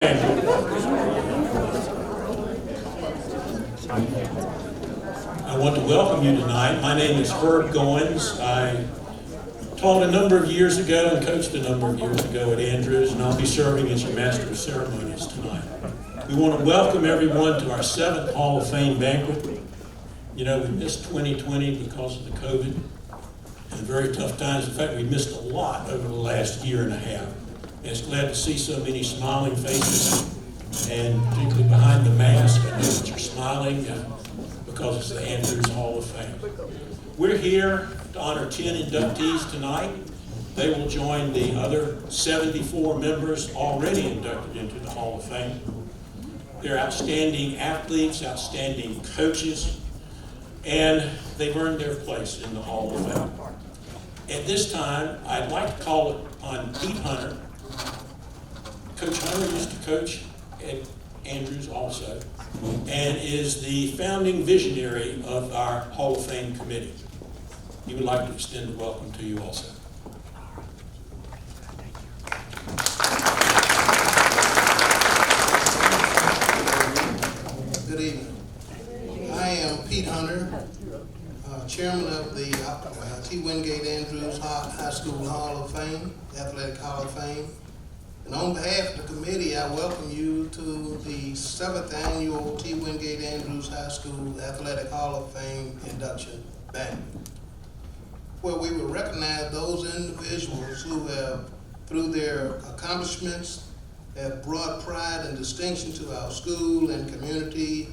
I want to welcome you tonight. My name is Herb Goins. I taught a number of years ago and coached a number of years ago at Andrews, and I'll be serving as your Master of Ceremonies tonight. We want to welcome everyone to our 7th Hall of Fame banquet. You know, we missed 2020 because of the COVID and very tough times. In fact, we missed a lot over the last year and a half. And it's glad to see so many smiling faces, and particularly behind the mask, I know that you're smiling because it's the Andrews Hall of Fame. We're here to honor 10 inductees tonight. They will join the other 74 members already inducted into the Hall of Fame. They're outstanding athletes, outstanding coaches, and they've earned their place in the Hall of Fame. At this time, I'd like to call upon Pete Hunter. Coach Hunter used to coach at Andrews also, and is the founding visionary of our Hall of Fame committee. He would like to extend a welcome to you also. Good evening. I am Pete Hunter, chairman of the T. Wingate Andrews High School Hall of Fame, Athletic Hall of Fame. And on behalf of the committee, I welcome you to the 7th annual T. Wingate Andrews High School Athletic Hall of Fame induction banquet, where we will recognize those individuals who have, through their accomplishments, have brought pride and distinction to our school and community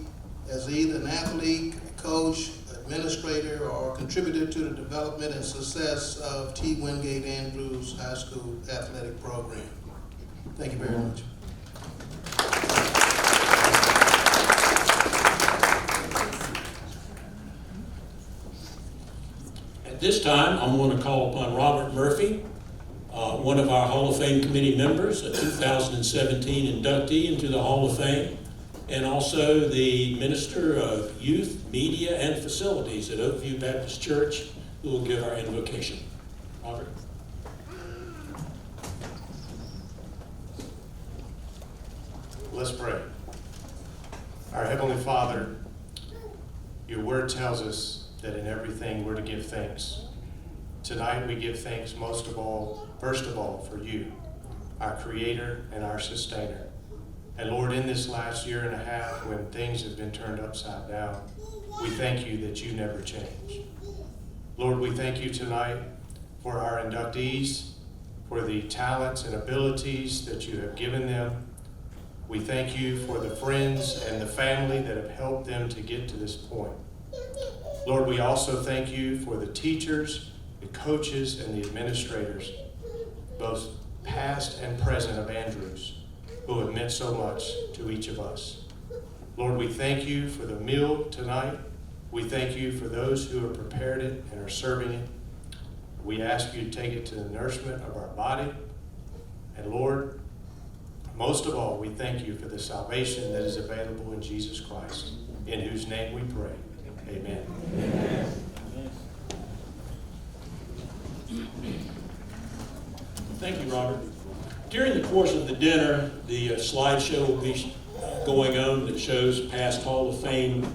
as either an athlete, coach, administrator, or contributor to the development and success of T. Wingate Andrews High School athletic program. Thank you very much. At this time, I'm going to call upon Robert Murphy, one of our Hall of Fame committee members, a 2017 inductee into the Hall of Fame, and also the Minister of Youth, Media, and Facilities at Oakview Baptist Church, who will give our invocation. Robert. Let's pray. Our Heavenly Father, your word tells us that in everything we're to give thanks. Tonight we give thanks first of all, for you, our Creator and our Sustainer. And Lord, in this last year and a half when things have been turned upside down, we thank you that you never change. Lord, we thank you tonight for our inductees, for the talents and abilities that you have given them. We thank you for the friends and the family that have helped them to get to this point. Lord, we also thank you for the teachers, the coaches, and the administrators, both past and present of Andrews, who have meant so much to each of us. Lord, we thank you for the meal tonight. We thank you for those who have prepared it and are serving it. We ask you to take it to the nourishment of our body. And Lord, most of all, we thank you for the salvation that is available in Jesus Christ, in whose name we pray. Amen. Amen. Thank you, Robert. During the course of the dinner, the slideshow will be going on that shows past Hall of Fame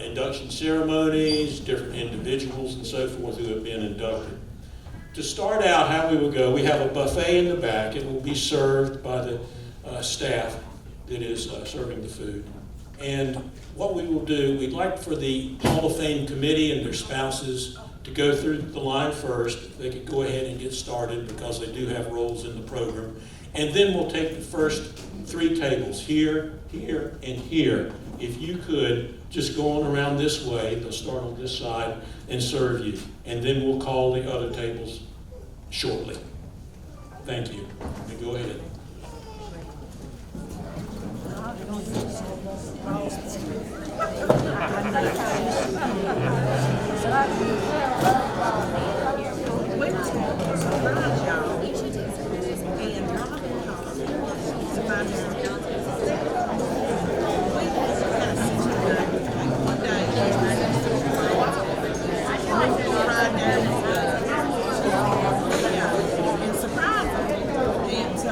induction ceremonies, different individuals and so forth who have been inducted. To start out how we will go, we have a buffet in the back. It will be served by the staff that is serving the food. And what we will do, we'd like for the Hall of Fame committee and their spouses to go through the line first. If they could go ahead and get started because they do have roles in the program. And then we'll take the first 3 tables, here, here, and here. If you could, just go on around this way, they'll start on this side and serve you. And then we'll call the other tables shortly. Thank you. And go ahead. And surprise them. And so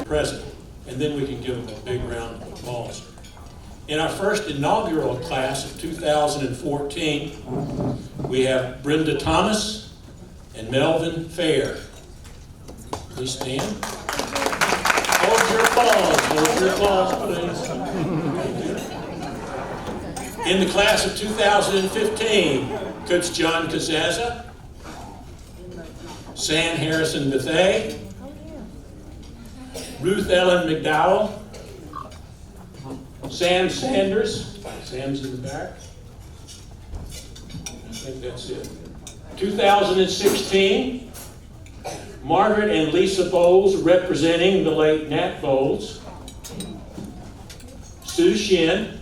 Present, and then we can give them a big round of applause. In our first inaugural class of 2014, we have Brenda Thomas and Melvin Fair. Please stand. Hold your applause, please. In the class of 2015, Coach John Kazaza, San Harrison Bethay, Ruth Ellen McDowell, Sam Sanders, Sam's in the back. I think that's it. 2016, Margaret and Lisa Bowles representing the late Nat Bowles, Sue Shin,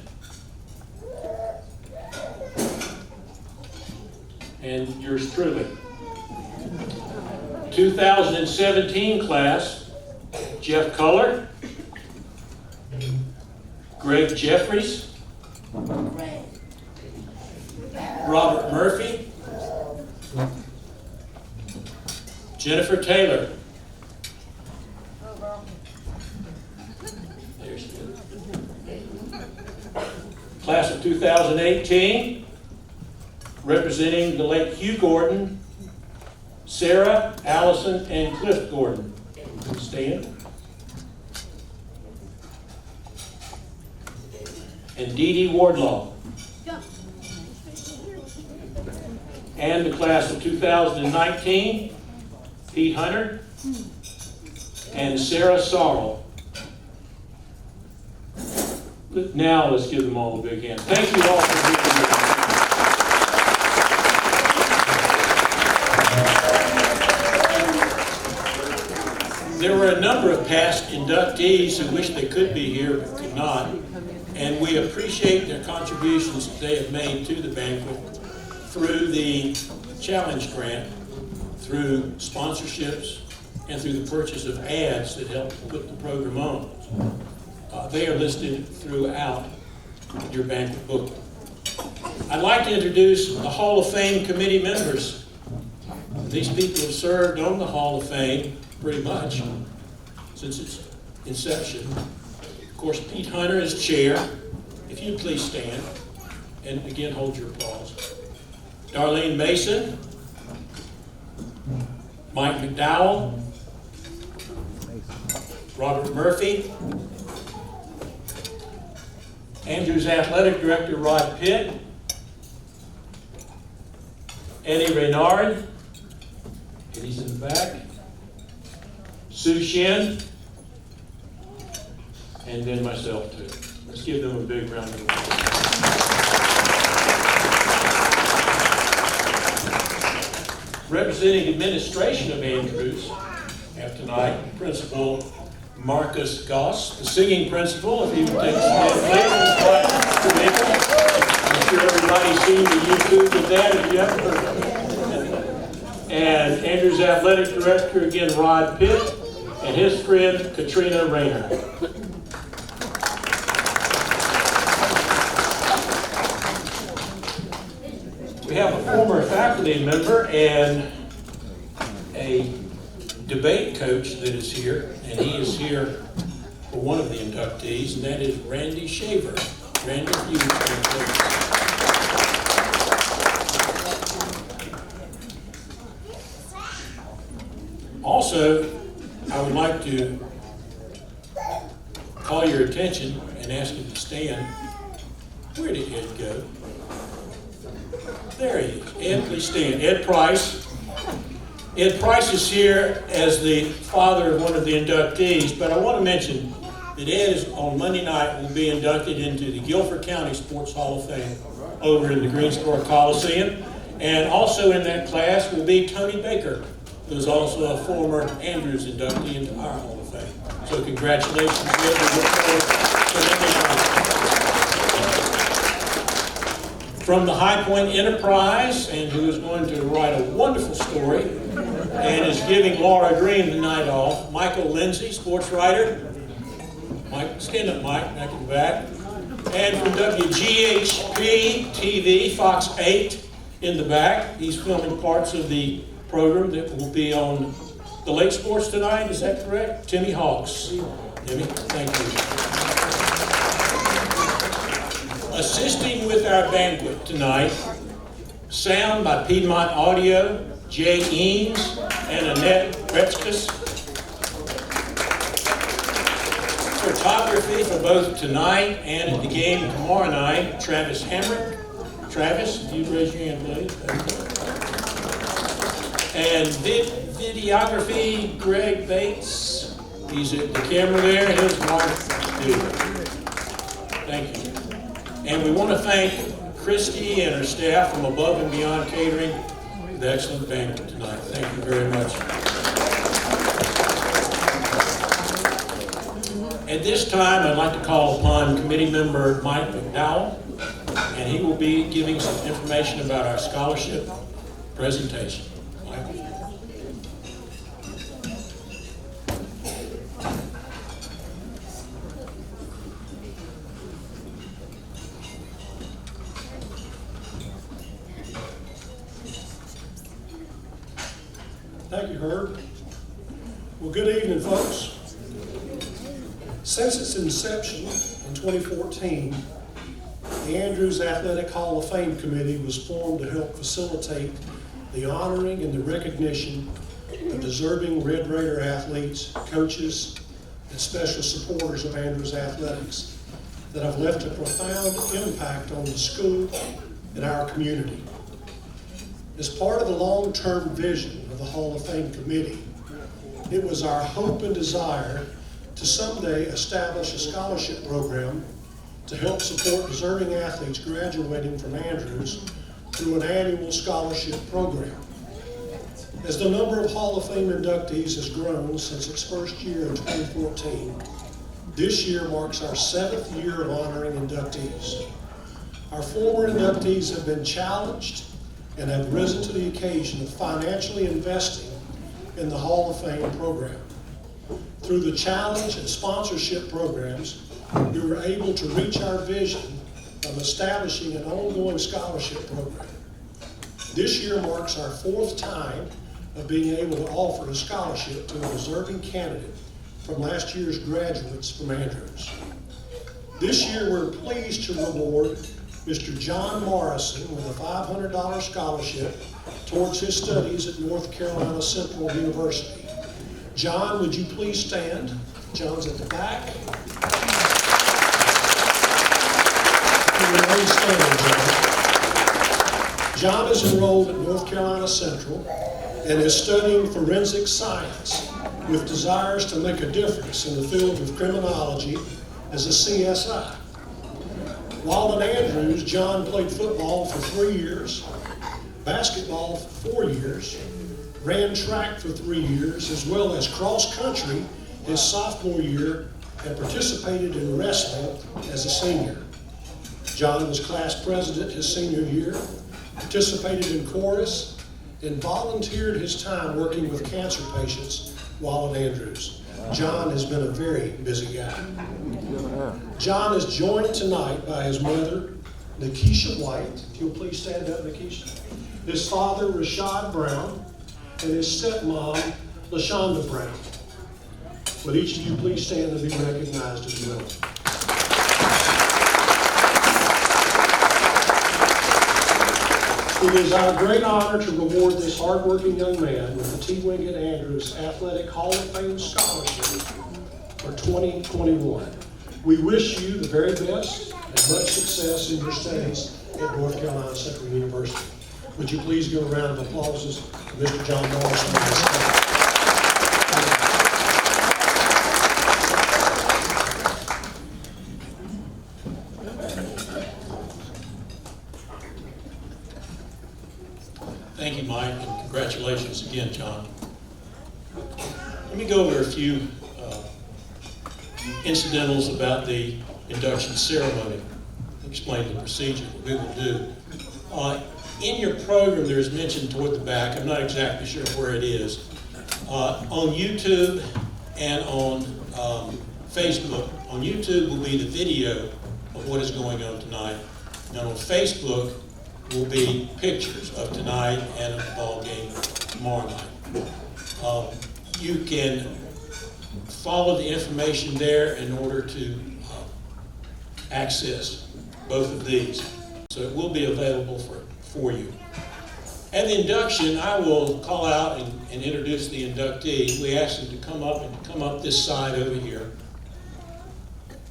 and yours truly. 2017 class, Jeff Culler, Greg Jeffries, Robert Murphy, Jennifer Taylor. There's good. Class of 2018, representing the late Hugh Gordon, Sarah, Allison, and Cliff Gordon. Stand. And Dee Dee Wardlaw. And the class of 2019, Pete Hunter and Sarah Sorrell. Now let's give them all a big hand. Thank you all for being here. There were a number of past inductees who wish they could be here but could not. And we appreciate their contributions that they have made to the banquet through the challenge grant, through sponsorships, and through the purchase of ads that help put the program on. They are listed throughout your banquet booklet. I'd like to introduce the Hall of Fame committee members. These people have served on the Hall of Fame pretty much since its inception. Of course, Pete Hunter is chair. If you'd please stand, and again, hold your applause. Darlene Mason, Mike McDowell, Robert Murphy, Andrew's athletic director, Rod Pitt, Eddie Reynard, Eddie's in the back, Sue Shin, and then myself too. Let's give them a big round of applause. Representing administration of Andrews, have tonight Principal Marcus Goss, the singing principal. If you would take a stand, please. I'm sure everybody's seen the YouTube of that if you haven't heard of it. And Andrews athletic director, again, Rod Pitt, and his friend, Katrina Rayner. We have a former faculty member and a debate coach that is here, and he is here for one of the inductees, and that is Randy Shaver. Randy, you can please. Also, I would like to call your attention and ask you to stand. Where did Ed go? There he is. Ed, please stand. Ed Price, Ed Price is here as the father of one of the inductees, but I want to mention that Ed is, on Monday night, will be inducted into the Guilford County Sports Hall of Fame over in the Greensboro Coliseum. And also in that class will be Tony Baker, who is also a former Andrews inductee into our Hall of Fame. So congratulations, Ed. We look forward to from the High Point Enterprise, and who is going to write a wonderful story and is giving Laura Green the night off, Michael Lindsay, sports writer. Mike, stand up, Mike, back in the back. And from WGHP TV, Fox 8 in the back. He's filming parts of the program that will be on the late sports tonight, is that correct? Timmy Hawks. Timmy, thank you. Assisting with our banquet tonight, sound by Piedmont Audio, Jay Eames and Annette Retzkus. Photography for both tonight and at the game tomorrow night, Travis Hamrick. Travis, if you'd raise your hand, please. And videography, Greg Bates. He's at the camera there, his wife, Julie. Thank you. And we want to thank Christy and her staff from Above and Beyond Catering for the excellent banquet tonight. Thank you very much. At this time, I'd like to call upon committee member Mike Mcdowell, and he will be giving some information about our scholarship presentation. Mike. Thank you, Herb. Well, good evening, folks. Since its inception in 2014, the Andrews Athletic Hall of Fame Committee was formed to help facilitate the honoring and the recognition of deserving Red Raider athletes, coaches, and special supporters of Andrews Athletics that have left a profound impact on the school and our community. As part of the long-term vision of the Hall of Fame Committee, it was our hope and desire to someday establish a scholarship program to help support deserving athletes graduating from Andrews through an annual scholarship program. As the number of Hall of Fame inductees has grown since its first year in 2014, this year marks our 7th year of honoring inductees. Our former inductees have been challenged and have risen to the occasion of financially investing in the Hall of Fame program. Through the challenge and sponsorship programs, we were able to reach our vision of establishing an ongoing scholarship program. This year marks our 4th time of being able to offer a scholarship to a deserving candidate from last year's graduates from Andrews. This year we're pleased to reward Mr. John Morrison with a $500 scholarship towards his studies at North Carolina Central University. John, would you please stand? John's at the back. John is enrolled at North Carolina Central and is studying forensic science with desires to make a difference in the field of criminology as a CSI. While at Andrews, John played football for 3 years, basketball for 4 years, ran track for 3 years, as well as cross country his sophomore year, and participated in wrestling as a senior. John was class president his senior year, participated in chorus, and volunteered his time working with cancer patients while at Andrews. John has been a very busy guy. John is joined tonight by his mother, Nikisha White. If you'll please stand up, Nikisha. His father, Rashad Brown, and his stepmom, LaShonda Brown. Would each of you please stand and be recognized as well? It is our great honor to reward this hardworking young man with the T. Wingate Andrews Athletic Hall of Fame Scholarship for 2021. We wish you the very best and much success in your studies at North Carolina Central University. Would you please give a round of applause to Mr. John Morrison? Thank you, Mike, and congratulations again, John. Let me go over a few incidentals about the induction ceremony. Explain the procedure that we will do. In your program, there's mentioned toward the back, I'm not exactly sure where it is, on YouTube and on Facebook. On YouTube will be the video of what is going on tonight, and on Facebook will be pictures of tonight and of the ball game tomorrow night. You can follow the information there in order to access both of these. So it will be available for you. At the induction, I will call out and introduce the inductee. We ask them to come up this side over here.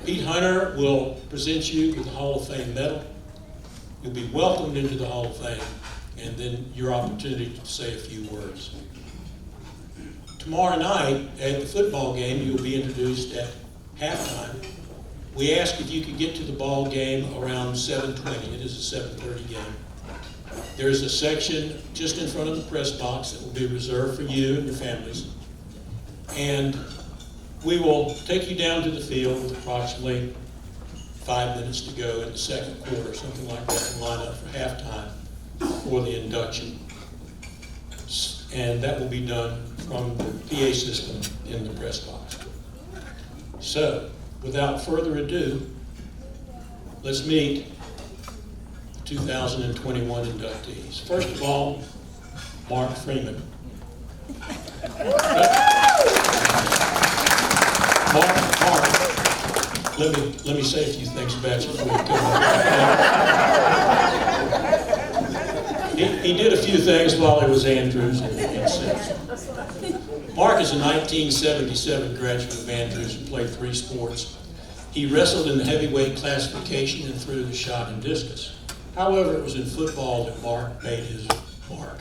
Pete Hunter will present you with the Hall of Fame medal. You'll be welcomed into the Hall of Fame, and then your opportunity to say a few words. Tomorrow night at the football game, you'll be introduced at halftime. We ask if you could get to the ball game around 7:20. It is a 7:30 game. There's a section just in front of the press box that will be reserved for you and your families. And we will take you down to the field with approximately 5 minutes to go in the second quarter, something like that, and line up for halftime for the induction. And that will be done from the PA system in the press box. So, without further ado, let's meet the 2021 inductees. First of all, Mark Freeman. Mark, let me say a few things about you before you come up. He did a few things while he was Andrews and Simpson. Mark is a 1977 graduate of Andrews and played 3 sports. He wrestled in the heavyweight classification and threw the shot and discus. However, it was in football that Mark made his mark.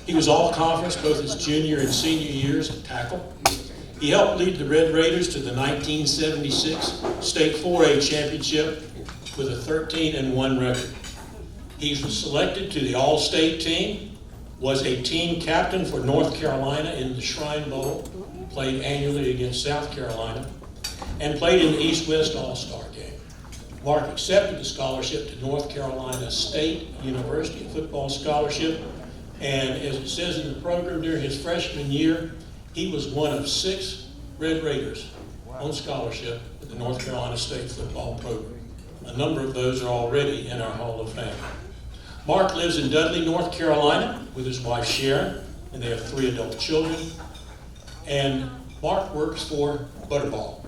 He was all-conference both his junior and senior years at tackle. He helped lead the Red Raiders to the 1976 State 4A Championship with a 13-1 record. He was selected to the All-State team, was a team captain for North Carolina in the Shrine Bowl, played annually against South Carolina, and played in the East-West All-Star game. Mark accepted the scholarship to North Carolina State University, a football scholarship, and as it says in the program, during his freshman year, he was one of 6 Red Raiders on scholarship at the North Carolina State football program. A number of those are already in our Hall of Fame. Mark lives in Dudley, North Carolina with his wife Sharon, and they have 3 adult children. And Mark works for Butterball.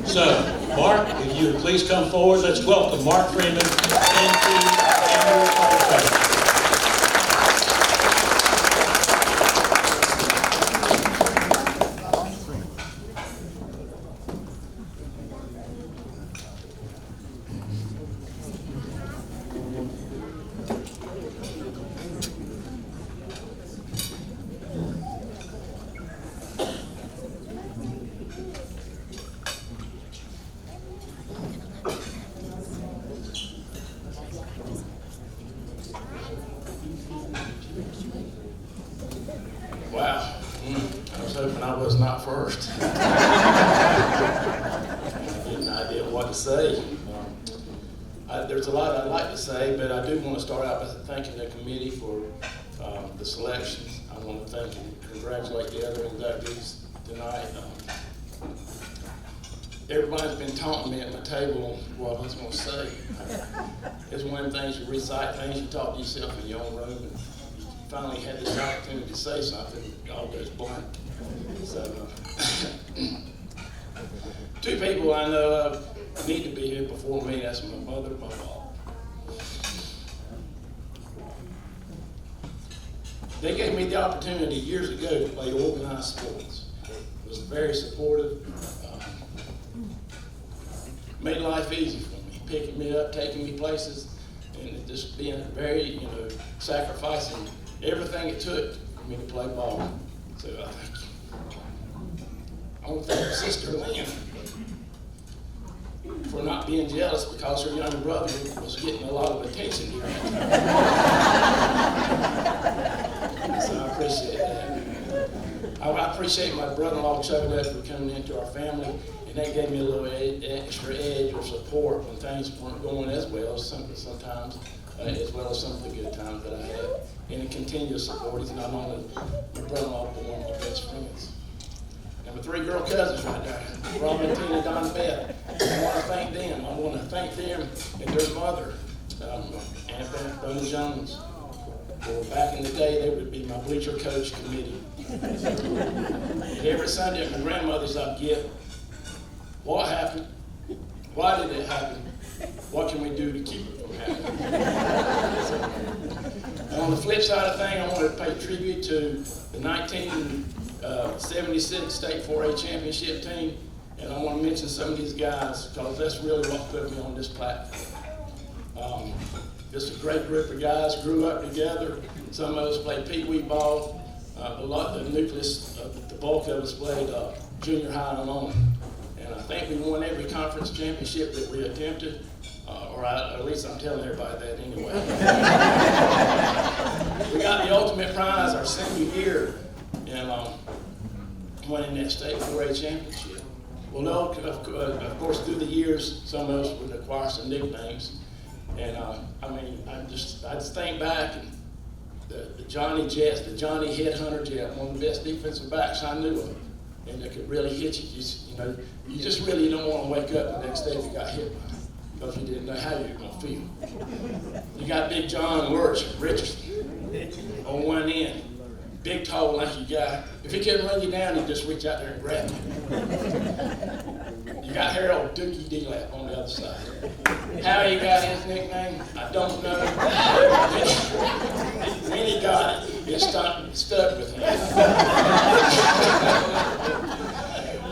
So, Mark, if you would please come forward, let's welcome Mark Freeman into Andrews Hall of Fame. Wow, I was hoping I was not first. I had no idea what to say. There's a lot I'd like to say, but I do want to start out by thanking the committee for the selections. I want to thank and congratulate the other inductees tonight. Everybody's been taunting me at my table what I was going to say. It's one of the things, you recite things, you talk to yourself in your own room, and finally had this opportunity to say something, it all goes blank. So, 2 people I know of need to be here before me. That's my mother and my father. They gave me the opportunity years ago to play organized sports. It was very supportive. Made life easy for me, picking me up, taking me places. and just being very, sacrificing everything it took for me to play ball. So I thank you. I want to thank Sister Lynn for not being jealous because her younger brother was getting a lot of attention here. So I appreciate that. I appreciate my brother-in-law Chuck for coming into our family, and that gave me a little extra edge or support when things weren't going as well sometimes, as well as some of the good times that I had. And the continuous support. He's not only my brother-in-law, but one of my best friends. And my 3 girl cousins right there, Rowan, Tina, Don, and Beth. I want to thank them. I want to thank them and their mother, Aunt Brenda Jones. Well, back in the day, they would be my bleacher coach committee. And every Sunday at my grandmother's, I'd get, what happened? Why did it happen? What can we do to keep it from happening? And on the flip side of things, I want to pay tribute to the 1976 State 4A Championship team. And I want to mention some of these guys because that's really what put me on this platform. Just a great group of guys, grew up together. Some of us played pee-wee ball. A lot of the nucleus, the bulk of us played junior high and on. And I think we won every conference championship that we attempted, or at least I'm telling everybody that anyway. We got the ultimate prize our senior year, and winning that state 4A championship. Well, no, of course, through the years, some of us would acquire some nicknames. And I just think back and the Johnny Jets, the Johnny Headhunter Jet, one of the best defensive backs I knew of, and that could really hit you. You just really don't want to wake up the next day if you got hit by it, because you didn't know how you were going to feel. You got Big John Richardson on one end, big, tall, lanky guy. If he couldn't run you down, he'd just reach out there and grab you. You got Harold Dookie D-Lap on the other side. How he got his nickname, I don't know. When he got it, it stuck with him.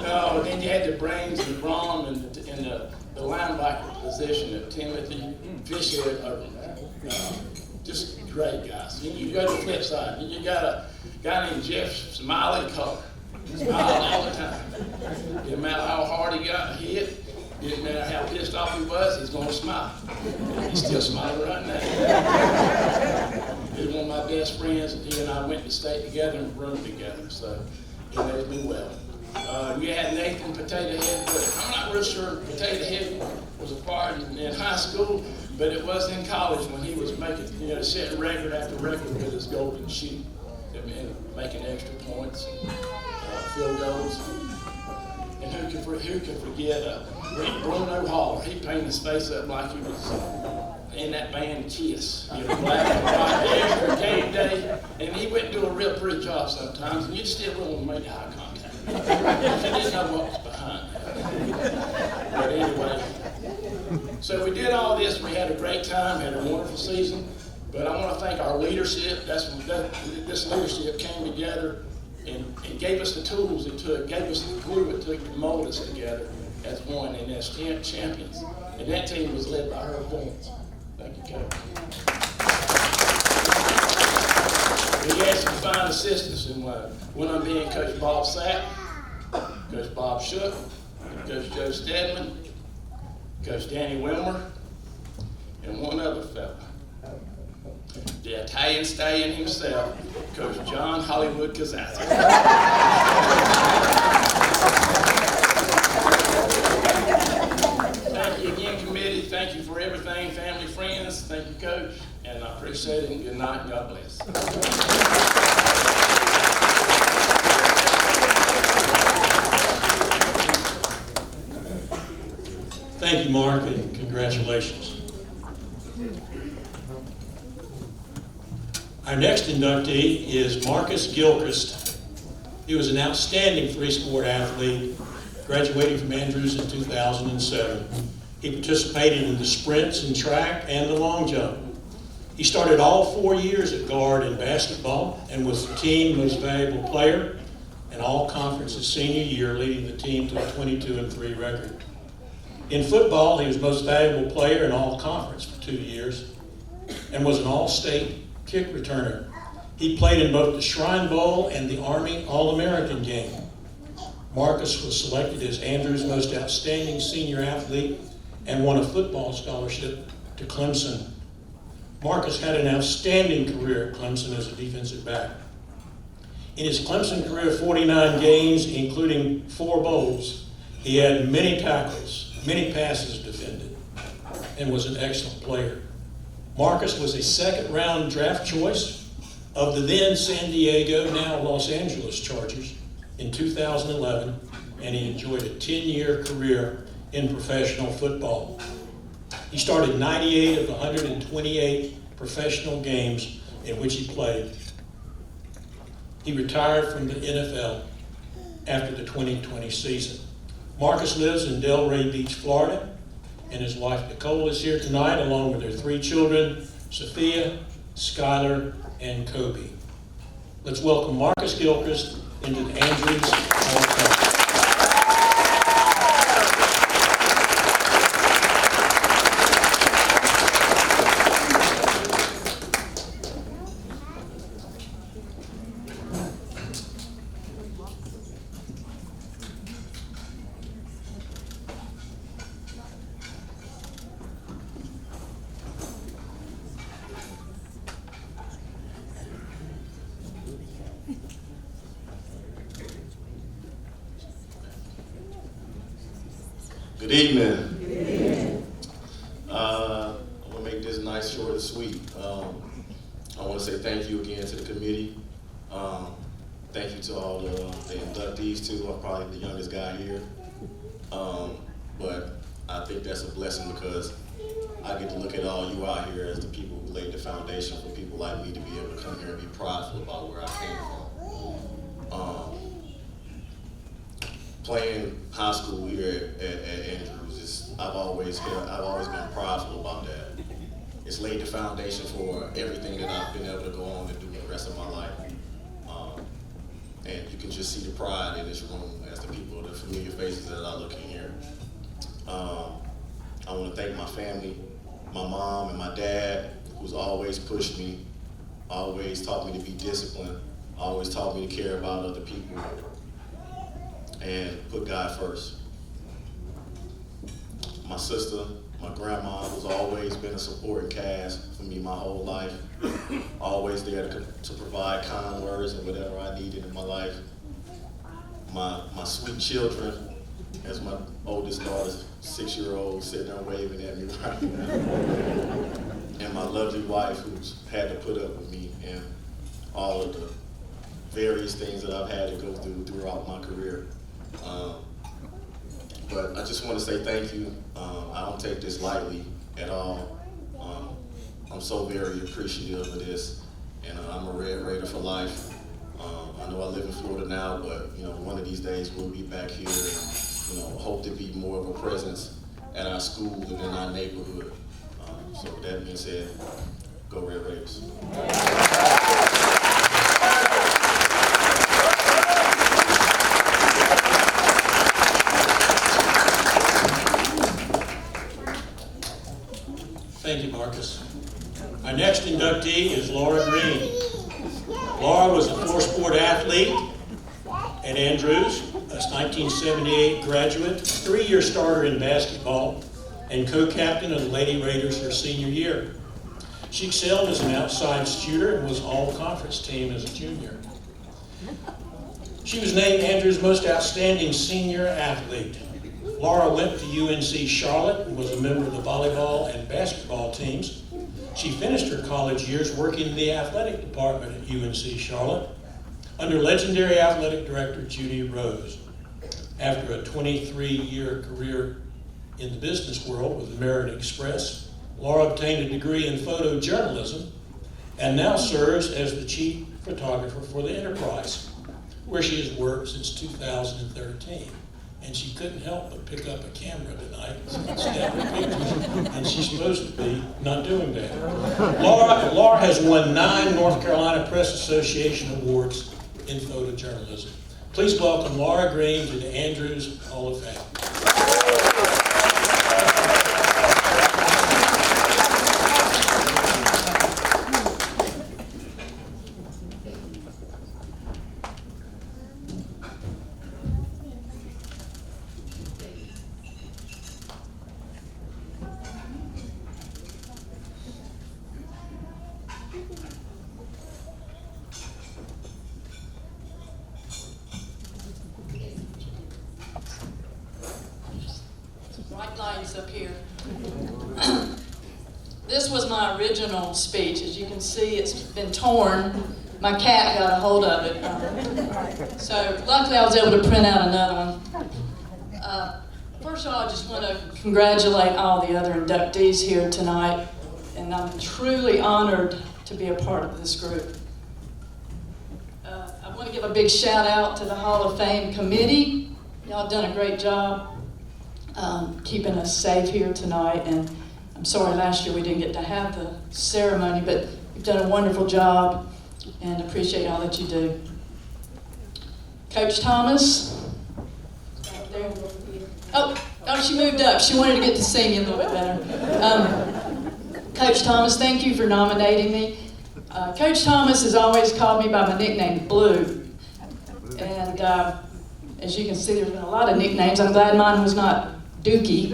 No, then you had the brains and the brawn and the linebacker position of Timothy Fishhead. Just great guys. You go to the flip side. You got a guy named Jeff Smiley Color. Smiled all the time. Didn't matter how hard he got hit, didn't matter how pissed off he was, he's going to smile. He's still smiling right now. He's one of my best friends, and he and I went to state together and roomed together, so he knows me well. You had Nathan Potato Head, but I'm not real sure Potato Head was acquired in high school, but it was in college when he was making, setting record after record with his golden shoe, and making extra points. Field goals. And who can forget Bruno Hall? He painted his face up like he was in that band Kiss. Black and white every game day. And he wouldn't do a real pretty job sometimes, and you still wouldn't make eye contact. You didn't know what was behind that. But anyway, so we did all this. We had a great time, had a wonderful season. But I want to thank our leadership. This leadership came together and gave us the tools it took, gave us the glue it took to mold us together as one and as champions. And that team was led by Herb Goins. Thank you, Coach. We had some fine assistants, and one of them being Coach Bob Sapp, Coach Bob Shook, Coach Joe Stedman, Coach Danny Wilmer, and one other fella. The Italian stallion himself, Coach John Hollywood Kazazzi. Thank you again, committee. Thank you for everything, family, friends. Thank you, Coach. And I appreciate it. And good night. And God bless. Thank you, Mark, and congratulations. Our next inductee is Marcus Gilchrist. He was an outstanding three-sport athlete, graduating from Andrews in 2007. He participated in the sprints and track and the long jump. He started all 4 years at guard in basketball and was the team most valuable player in all conferences senior year, leading the team to a 22-3 record. In football, he was most valuable player in all conference for 2 years. and was an all-state kick returner. He played in both the Shrine Bowl and the Army All-American game. Marcus was selected as Andrews' most outstanding senior athlete and won a football scholarship to Clemson. Marcus had an outstanding career at Clemson as a defensive back. In his Clemson career, 49 games, including 4 bowls, he had many tackles, many passes defended, and was an excellent player. Marcus was a second-round draft choice of the then San Diego, now Los Angeles Chargers in 2011, and he enjoyed a 10-year career in professional football. He started 98 of the 128 professional games in which he played. He retired from the NFL after the 2020 season. Marcus lives in Delray Beach, Florida, and his wife Nicole is here tonight along with their 3 children, Sophia, Skylar, and Kobe. Let's welcome Marcus Gilchrist into the Andrews Hall of Fame. Good evening. Good evening. I'm going to make this nice, short, and sweet. I want to say thank you again to the committee. Thank you to all the inductees, too. I'm probably the youngest guy here. But I think that's a blessing because I get to look at all you out here as the people who laid the foundation for people like me to be able to come here and be prideful about where I came from. Playing high school here at Andrews, I've always been prideful about that. It's laid the foundation for everything that I've been able to go on and do the rest of my life. And you can just see the pride in this room as the people, the familiar faces that I look in here. I want to thank my family, my mom and my dad, who's always pushed me, always taught me to be disciplined, always taught me to care about other people, and put God first. My sister, my grandma, who's always been a supporting cast for me my whole life, always there to provide kind words and whatever I needed in my life. My sweet children, as my oldest daughter's 6-year-old sitting there waving at me right now, and my lovely wife who's had to put up with me and all of the various things that I've had to go through throughout my career. But I just want to say thank you. I don't take this lightly at all. I'm so very appreciative of this, and I'm a Red Raider for life. I know I live in Florida now, but one of these days we'll be back here. And, hope to be more of a presence at our school and in our neighborhood. So with that being said, go Red Raiders. Thank you, Marcus. Our next inductee is Laura Green. Laura was a 4-sport athlete at Andrews, a 1978 graduate, 3-year starter in basketball, and co-captain of the Lady Raiders her senior year. She excelled as an outside shooter and was all-conference team as a junior. She was named Andrews' most outstanding senior athlete. Laura went to UNC Charlotte and was a member of the volleyball and basketball teams. She finished her college years working in the athletic department at UNC Charlotte under legendary athletic director Judy Rose. After a 23-year career in the business world with American Express, Laura obtained a degree in photojournalism and now serves as the chief photographer for the Enterprise, where she has worked since 2013. And she couldn't help but pick up a camera tonight and snap pictures, and she's supposed to be not doing that. Laura has won 9 North Carolina Press Association awards in photojournalism. Please welcome Laura Green to the Andrews Hall of Fame. audience up here. This was my original speech. As you can see, it's been torn. My cat got a hold of it. So luckily I was able to print out another one. First of all, I just want to congratulate all the other inductees here tonight. And I'm truly honored to be a part of this group. I want to give a big shout out to the Hall of Fame committee. Y'all have done a great job keeping us safe here tonight. And I'm sorry last year we didn't get to have the ceremony, but you've done a wonderful job and appreciate all that you do. Coach Thomas. There. Oh, she moved up. She wanted to get to see me a little bit better. Coach Thomas, thank you for nominating me. Coach Thomas has always called me by my nickname, Blue. And as you can see, there's been a lot of nicknames. I'm glad mine was not Dookie.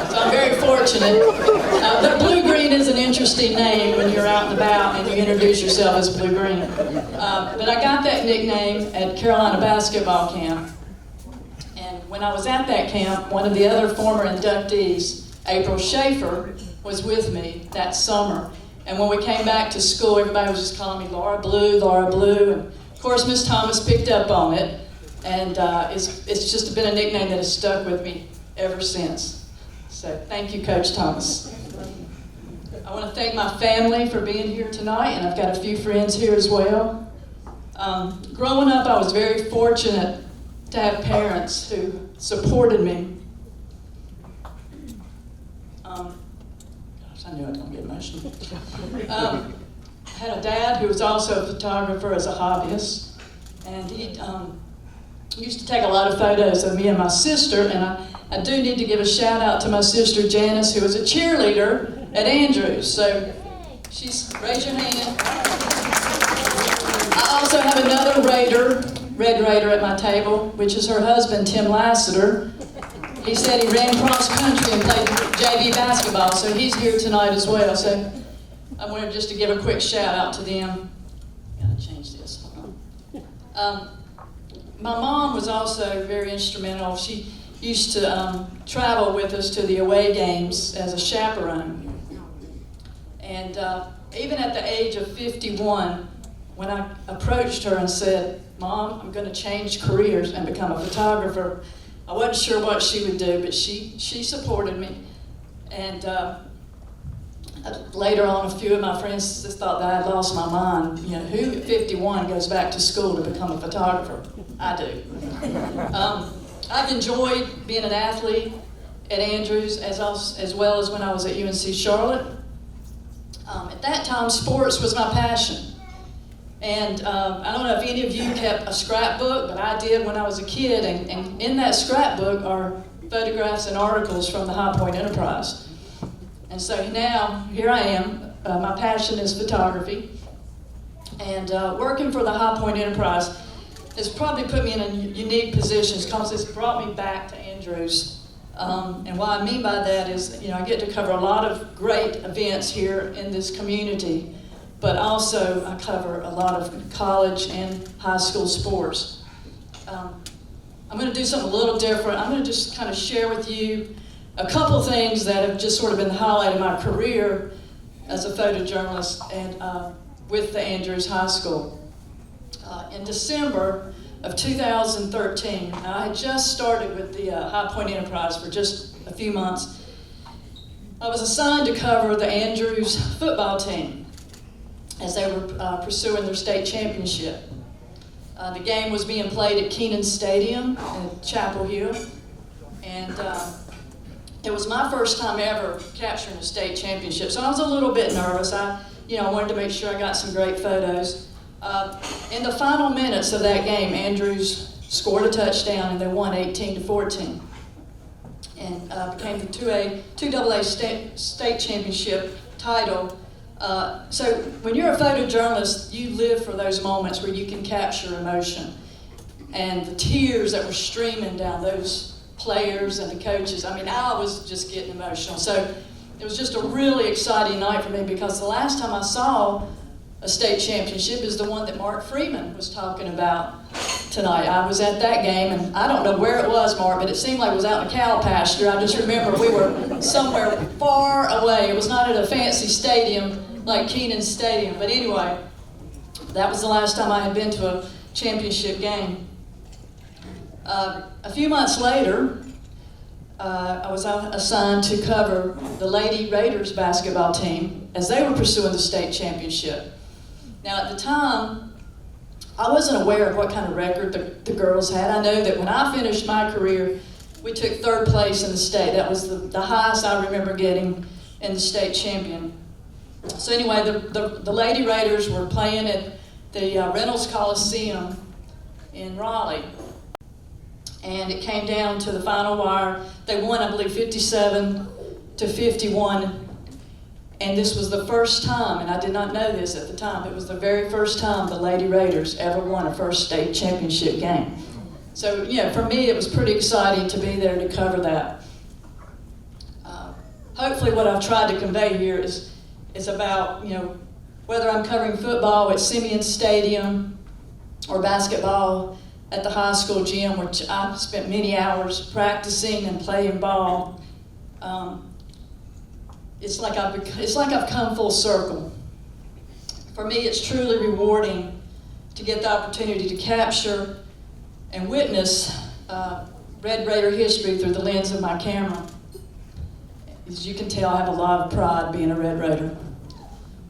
So I'm very fortunate. But Blue-Green is an interesting name when you're out and about and you introduce yourself as Blue-Green. But I got that nickname at Carolina basketball camp. And when I was at that camp, one of the other former inductees, April Schaefer, was with me that summer. And when we came back to school, everybody was just calling me Laura Blue, Laura Blue. And of course, Miss Thomas picked up on it. And it's just been a nickname that has stuck with me ever since. So thank you, Coach Thomas. I want to thank my family for being here tonight, and I've got a few friends here as well. Growing up, I was very fortunate to have parents who supported me. Gosh, I knew I was going to get emotional. I had a dad who was also a photographer as a hobbyist, and he used to take a lot of photos of me and my sister, and I do need to give a shout out to my sister Janice, who was a cheerleader at Andrews. So raise your hand. I also have another Red Raider at my table, which is her husband, Tim Lassiter. He said he ran cross country and played JV basketball, so he's here tonight as well. So I wanted just to give a quick shout out to them. Gotta change this. My mom was also very instrumental. She used to travel with us to the away games as a chaperone. And even at the age of 51, when I approached her and said, Mom, I'm going to change careers and become a photographer, I wasn't sure what she would do, but she supported me. And later on, a few of my friends just thought that I had lost my mind. You know, who at 51 goes back to school to become a photographer? I do. I've enjoyed being an athlete at Andrews as well as when I was at UNC Charlotte. At that time, sports was my passion. And I don't know if any of you kept a scrapbook, but I did when I was a kid. And in that scrapbook are photographs and articles from the High Point Enterprise. And so now, here I am. My passion is photography. And working for the High Point Enterprise has probably put me in a unique position because it's brought me back to Andrews. And what I mean by that is, you know, I get to cover a lot of great events here in this community, but also I cover a lot of college and high school sports. I'm going to do something a little different. I'm going to just kind of share with you a couple of things that have just sort of been the highlight of my career as a photojournalist and with the Andrews High School. In December of 2013, I had just started with the High Point Enterprise for just a few months. I was assigned to cover the Andrews football team as they were pursuing their state championship. The game was being played at Keenan Stadium in Chapel Hill, and it was my first time ever capturing a state championship, so I was a little bit nervous. I wanted to make sure I got some great photos. In the final minutes of that game, Andrews scored a touchdown and they won 18-14, and became the 2AA state championship title. So when you're a photojournalist, you live for those moments where you can capture emotion. And the tears that were streaming down those players and the coaches, I mean, I was just getting emotional. So it was just a really exciting night for me because the last time I saw a state championship is the one that Mark Freeman was talking about tonight. I was at that game, and I don't know where it was, Mark, but it seemed like it was out in a cow pasture. I just remember we were somewhere far away. It was not at a fancy stadium like Keenan Stadium. But anyway, that was the last time I had been to a championship game. A few months later, I was assigned to cover the Lady Raiders basketball team as they were pursuing the state championship. Now, at the time, I wasn't aware of what kind of record the girls had. I know that when I finished my career, we took 3rd place in the state. That was the highest I remember getting in the state champion. So anyway, the Lady Raiders were playing at the Reynolds Coliseum in Raleigh. And it came down to the final wire. They won, I believe, 57-51. And this was the first time, and I did not know this at the time, it was the very first time the Lady Raiders ever won a first state championship game. So, for me, it was pretty exciting to be there to cover that. Hopefully what I've tried to convey here is about, whether I'm covering football at Simeon Stadium or basketball at the high school gym, which I spent many hours practicing and playing ball. It's like I've come full circle. For me, it's truly rewarding to get the opportunity to capture and witness Red Raider history through the lens of my camera. As you can tell, I have a lot of pride being a Red Raider.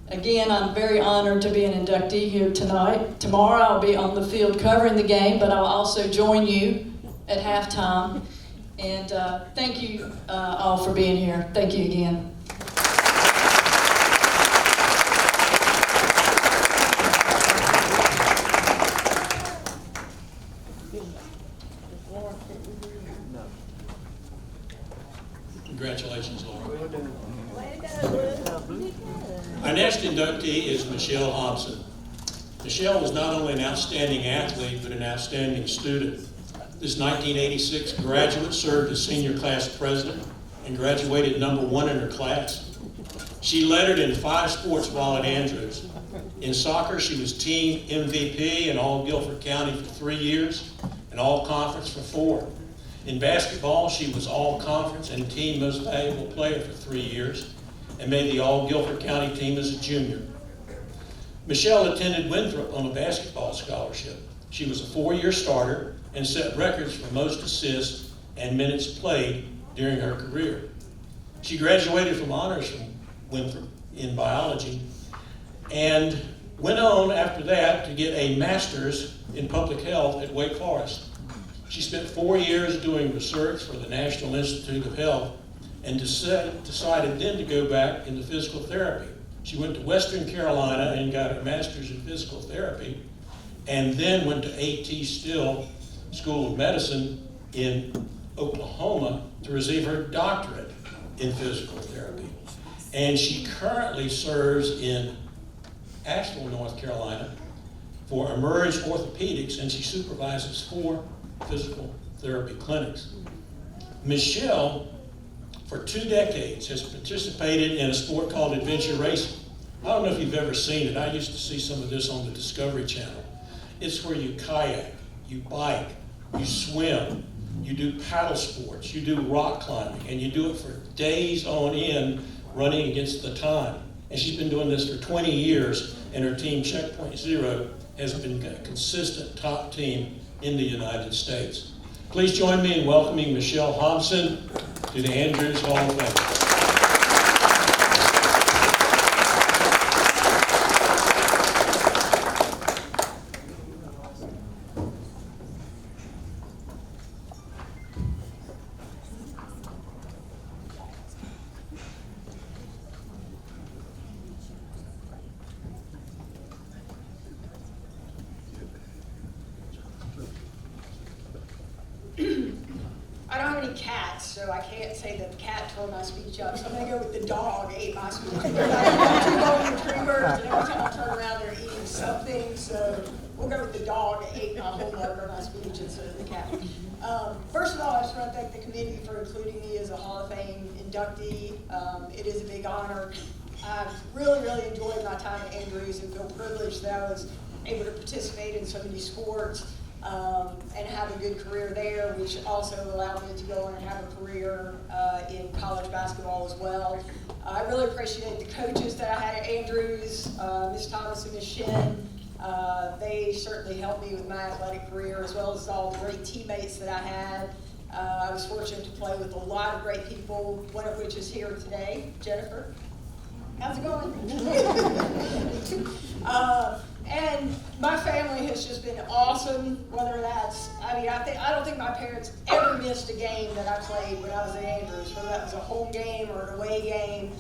Again, I'm very honored to be an inductee here tonight. Tomorrow I'll be on the field covering the game, but I'll also join you at halftime. And thank you all for being here. Thank you again. Congratulations, Laura. Our next inductee is Michelle Hobson. Michelle was not only an outstanding athlete, but an outstanding student. This 1986 graduate served as senior class president and graduated #1 in her class. She lettered in 5 sports while at Andrews. In soccer, she was team MVP in all Guilford County for 3 years and all conference for 4. In basketball, she was all conference and team most valuable player for 3 years and made the all Guilford County team as a junior. Michelle attended Winthrop on a basketball scholarship. She was a 4-year starter and set records for most assists and minutes played during her career. She graduated from honors from Winthrop in biology and went on after that to get a master's in public health at Wake Forest. She spent 4 years doing research for the National Institute of Health and decided then to go back into physical therapy. She went to Western Carolina and got her master's in physical therapy, and then went to A.T. Still School of Medicine in Oklahoma to receive her doctorate in physical therapy. And she currently serves in Asheville, North Carolina for Emerge Orthopedics, and she supervises 4 physical therapy clinics. Michelle, for 2 decades, has participated in a sport called adventure racing. I don't know if you've ever seen it. I used to see some of this on the Discovery Channel. It's where you kayak, you bike, you swim, you do paddle sports, you do rock climbing, and you do it for days on end, running against the time. And she's been doing this for 20 years, and her team, Checkpoint Zero, has been a consistent top team in the United States. Please join me in welcoming Michelle Hobson to the Andrews Hall of Fame. I don't have any cats, so I can't say that the cat tore my speech up. So I'm going to go with the dog ate my speech. I have 2 golden retrievers, and every time I turn around, they're eating something. So we'll go with the dog that ate my homework or my speech instead of the cat. First of all, I just want to thank the committee for including me as a Hall of Fame inductee. It is a big honor. I've really enjoyed my time at Andrews and feel privileged that I was able to participate in so many sports. and have a good career there, which also allowed me to go on and have a career in college basketball as well. I really appreciate the coaches that I had at Andrews, Ms. Thomas and Ms. Shin. They certainly helped me with my athletic career, as well as all the great teammates that I had. I was fortunate to play with a lot of great people, one of which is here today, Jennifer. How's it going? And my family has just been awesome, whether that's, I don't think my parents ever missed a game that I played when I was at Andrews, whether that was a home game or an away game.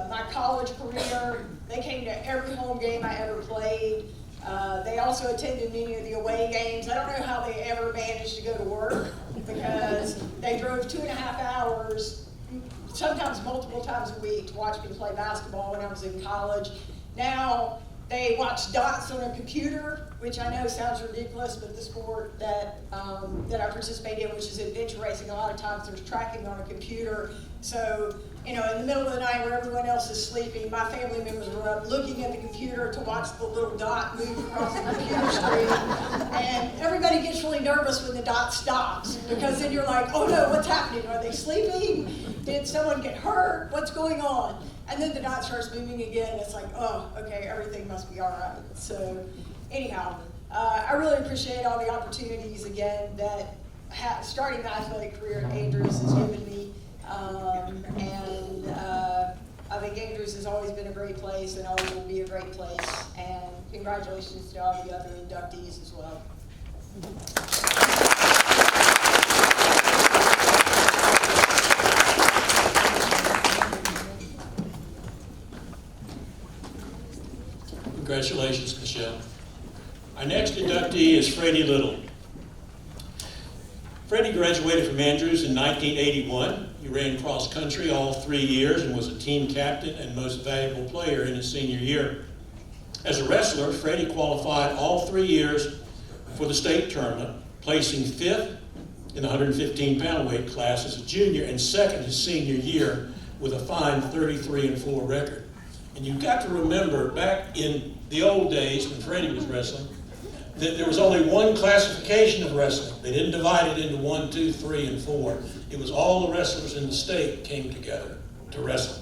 My college career, they came to every home game I ever played. They also attended many of the away games. I don't know how they ever managed to go to work, because they drove 2.5 hours, sometimes multiple times a week, to watch me play basketball when I was in college. Now, they watch dots on a computer, which I know sounds ridiculous, but the sport that I participate in, which is adventure racing, a lot of times there's tracking on a computer. So, in the middle of the night where everyone else is sleeping, my family members were up looking at the computer to watch the little dot move across the computer screen. And everybody gets really nervous when the dot stops, because then you're like, oh no, what's happening? Are they sleeping? Did someone get hurt? What's going on? And then the dot starts moving again, and it's like, oh, okay, everything must be all right. So anyhow, I really appreciate all the opportunities, again, that starting my athletic career at Andrews has given me. And I think Andrews has always been a great place and always will be a great place. And congratulations to all the other inductees as well. Congratulations, Michelle. Our next inductee is Freddie Little. Freddie graduated from Andrews in 1981. He ran cross country all 3 years and was a team captain and most valuable player in his senior year. As a wrestler, Freddie qualified all 3 years for the state tournament, placing 5th in the 115-pound weight class as a junior and 2nd his senior year with a fine 33-4 record. And you've got to remember, back in the old days when Freddie was wrestling, that there was only one classification of wrestling. They didn't divide it into 1, 2, 3, and 4. It was all the wrestlers in the state came together to wrestle.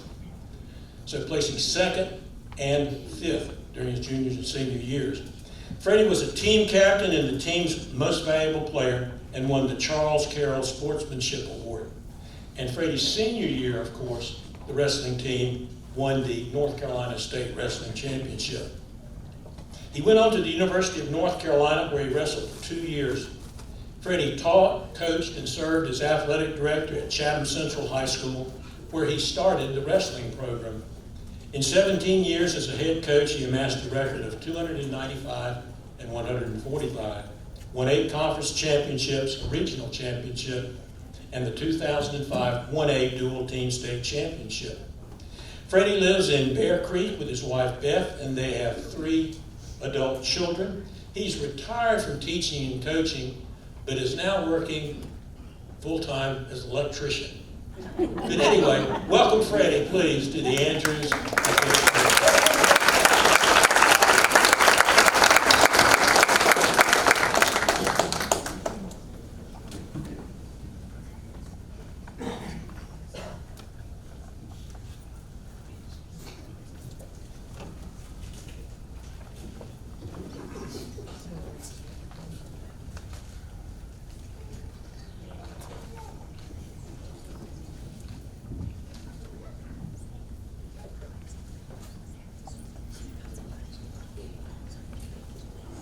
So placing 2nd and 5th during his juniors and senior years. Freddie was a team captain and the team's most valuable player and won the Charles Carroll Sportsmanship Award. And Freddie's senior year, of course, the wrestling team won the North Carolina State Wrestling Championship. He went on to the University of North Carolina, where he wrestled for 2 years. Freddie taught, coached, and served as athletic director at Chatham Central High School, where he started the wrestling program. In 17 years as a head coach, he amassed a record of 295 and 145, won 8 conference championships, a regional championship, and the 2005 1A dual team state championship. Freddie lives in Bear Creek with his wife Beth, and they have 3 adult children. He's retired from teaching and coaching, but is now working full-time as an electrician. But anyway, welcome Freddie, please, to the Andrews.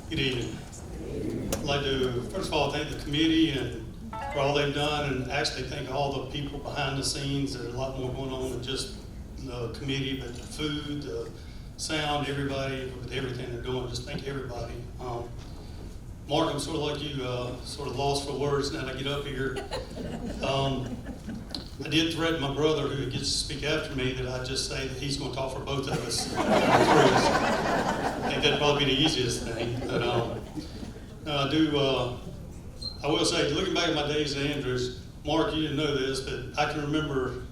Good evening. I'd like to, first of all, thank the committee and for all they've done, and actually thank all the people behind the scenes. There's a lot more going on than just the committee, but the food, the sound, everybody, with everything they're doing. Just thank everybody. Mark, I'm sort of like you, sort of lost for words now that I get up here. I did threaten my brother, who gets to speak after me, that I'd just say that he's going to talk for both of us. I think that'd probably be the easiest thing. But I will say, looking back at my days at Andrews, Mark, you didn't know this, but I can remember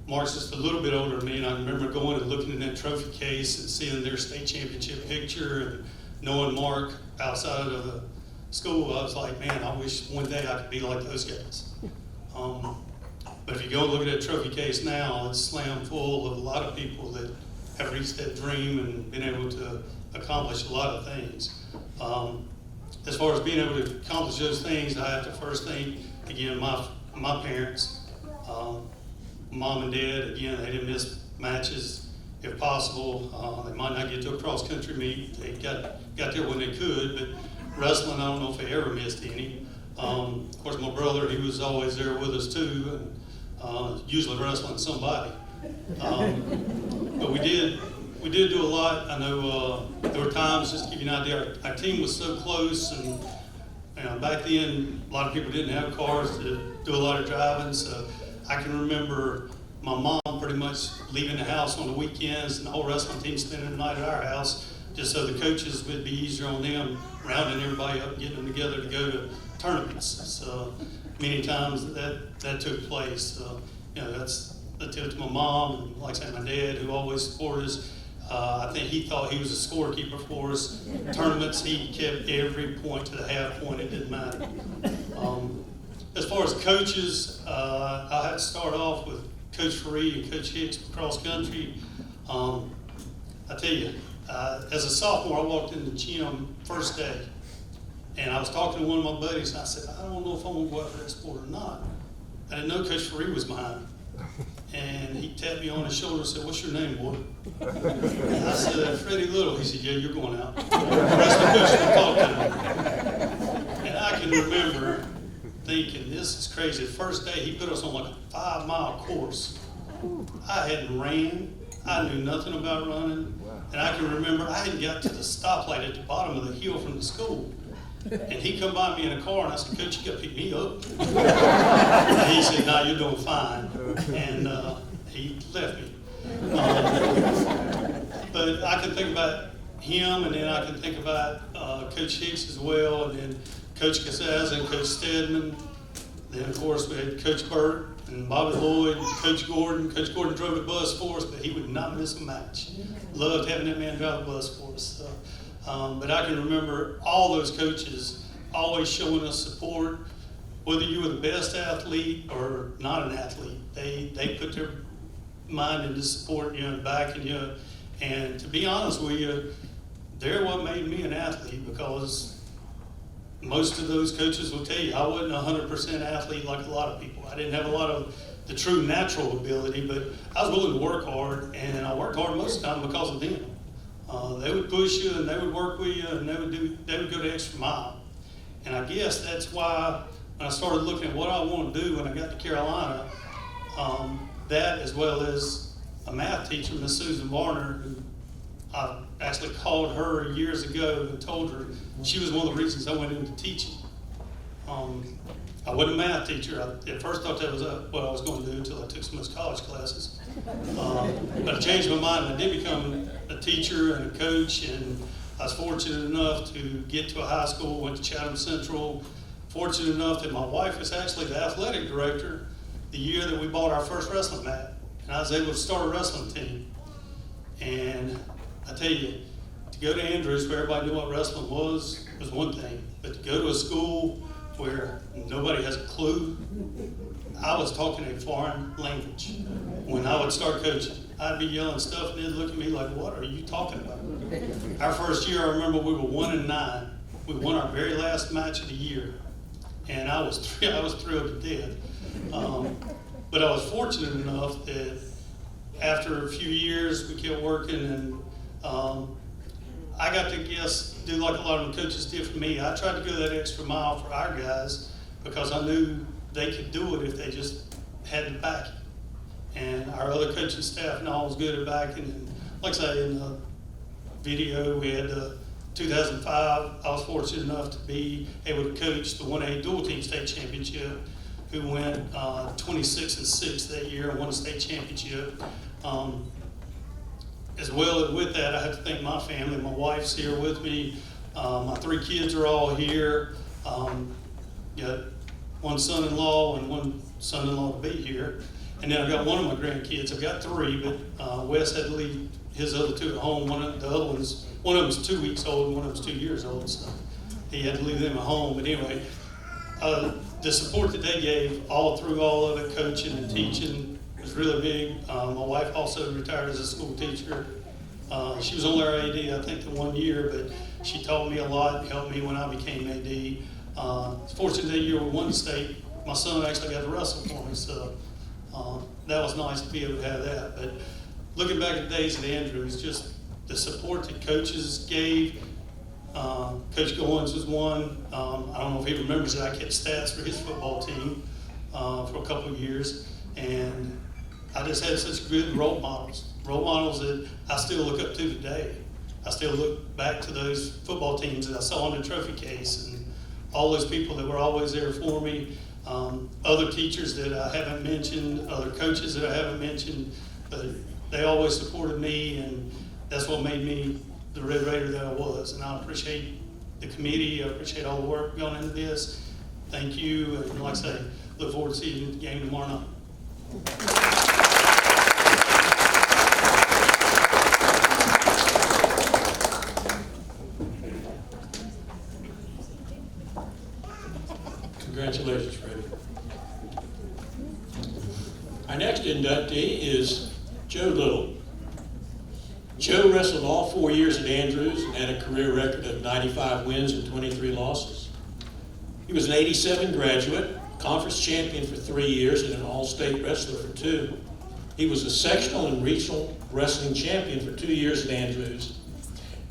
Mark's just a little bit older than me, and I remember going and looking in that trophy case and seeing their state championship picture and knowing Mark outside of the school, I was like, man, I wish one day I could be like those guys. But if you go and look at that trophy case now, it's slammed full of a lot of people that have reached that dream and been able to accomplish a lot of things. As far as being able to accomplish those things, I have to first thank, again, my parents. Mom and dad, again, they didn't miss matches if possible. They might not get to a cross-country meet. They got there when they could, but wrestling, I don't know if they ever missed any. Of course, my brother, he was always there with us too, and usually wrestling somebody. But we did do a lot. I know there were times, just to give you an idea, our team was so close, and back then, a lot of people didn't have cars to do a lot of driving, so I can remember my mom pretty much leaving the house on the weekends and the whole wrestling team spending the night at our house, just so the coaches would be easier on them, rounding everybody up, getting them together to go to tournaments. So many times that took place. That's a tip to my mom, and like I said, my dad, who always supported us. I think he thought he was a scorekeeper for us. Tournaments, he kept every point to the half point, it didn't matter. As far as coaches, I had to start off with Coach Free and Coach Hicks cross country. I tell you, as a sophomore, I walked in the gym first day, and I was talking to one of my buddies, and I said, I don't know if I'm going to go out for that sport or not. I didn't know Coach Free was mine. And he tapped me on the shoulder and said, what's your name, boy? And I said, Freddie Little. He said, yeah, you're going out. The rest of the coach will talk to me. And I can remember thinking, this is crazy. The first day, he put us on like a 5-mile course. I hadn't ran. I knew nothing about running. And I can remember I hadn't got to the stoplight at the bottom of the hill from the school. And he come by me in a car, and I said, Coach, you got to pick me up. And he said, no, you're doing fine. And he left me. But I can think about him, and then I can think about Coach Hicks as well, and then Coach Casaz and Coach Stedman. Then, of course, we had Coach Byrd and Bobby Lloyd, Coach Gordon. Coach Gordon drove the bus for us, but he would not miss a match. Loved having that man drive the bus for us. So. But I can remember all those coaches always showing us support, whether you were the best athlete or not an athlete. They put their mind into supporting you and backing you. And to be honest with you, they're what made me an athlete, because most of those coaches will tell you I wasn't 100% athlete like a lot of people. I didn't have a lot of the true natural ability, but I was willing to work hard, and I worked hard most of the time because of them. They would push you, and they would work with you, and they would go the extra mile. And I guess that's why when I started looking at what I want to do when I got to Carolina, that as well as a math teacher, Miss Susan Varner, who I actually called her years ago and told her she was one of the reasons I went into teaching. I wasn't a math teacher. I at first thought that was what I was going to do until I took some of those college classes. But I changed my mind, and I did become a teacher and a coach, and I was fortunate enough to get to a high school, went to Chatham Central. Fortunate enough that my wife was actually the athletic director the year that we bought our first wrestling mat, and I was able to start a wrestling team. And I tell you, to go to Andrews where everybody knew what wrestling was one thing, but to go to a school where nobody has a clue, I was talking a foreign language. When I would start coaching, I'd be yelling stuff, and they'd look at me like, what are you talking about? Our first year, I remember we were 1-9. We won our very last match of the year, and I was thrilled to death. But I was fortunate enough that after a few years, we kept working, and I got to do like a lot of the coaches did for me. I tried to go that extra mile for our guys because I knew they could do it if they just had the backing. And our other coaching staff and all was good at backing. And like I say, in the video, we had 2005, I was fortunate enough to be able to coach the 1A dual team state championship, who went 26-6 that year and won a state championship. As well as with that, I have to thank my family. My wife's here with me. My 3 kids are all here. Got one son-in-law and one son-in-law to be here. And then I've got one of my grandkids. I've got 3, but Wes had to leave his other 2 at home. One of them's 2 weeks old and one of them's 2 years old. So he had to leave them at home. But anyway, the support that they gave all through all of it, coaching and teaching, was really big. My wife also retired as a school teacher. She was only our AD, I think, the 1 year, but she taught me a lot and helped me when I became AD. Fortunate that year we won the state, my son actually got to wrestle for me, so that was nice to be able to have that. But looking back at the days at Andrews, just the support that coaches gave. Coach Goins was one. I don't know if he remembers it. I kept stats for his football team for a couple of years, and I just had such good role models that I still look up to today. I still look back to those football teams that I saw on the trophy case, and all those people that were always there for me. Other teachers that I haven't mentioned, other coaches that I haven't mentioned, but they always supported me, and that's what made me the Red Raider that I was. And I appreciate the committee. I appreciate all the work going into this. Thank you. And like I say, look forward to seeing you at the game tomorrow night. Congratulations, Freddie. Our next inductee is Joe Little. Joe wrestled all 4 years at Andrews and had a career record of 95 wins and 23 losses. He was an '87 graduate, conference champion for 3 years, and an all-state wrestler for 2. He was a sectional and regional wrestling champion for 2 years at Andrews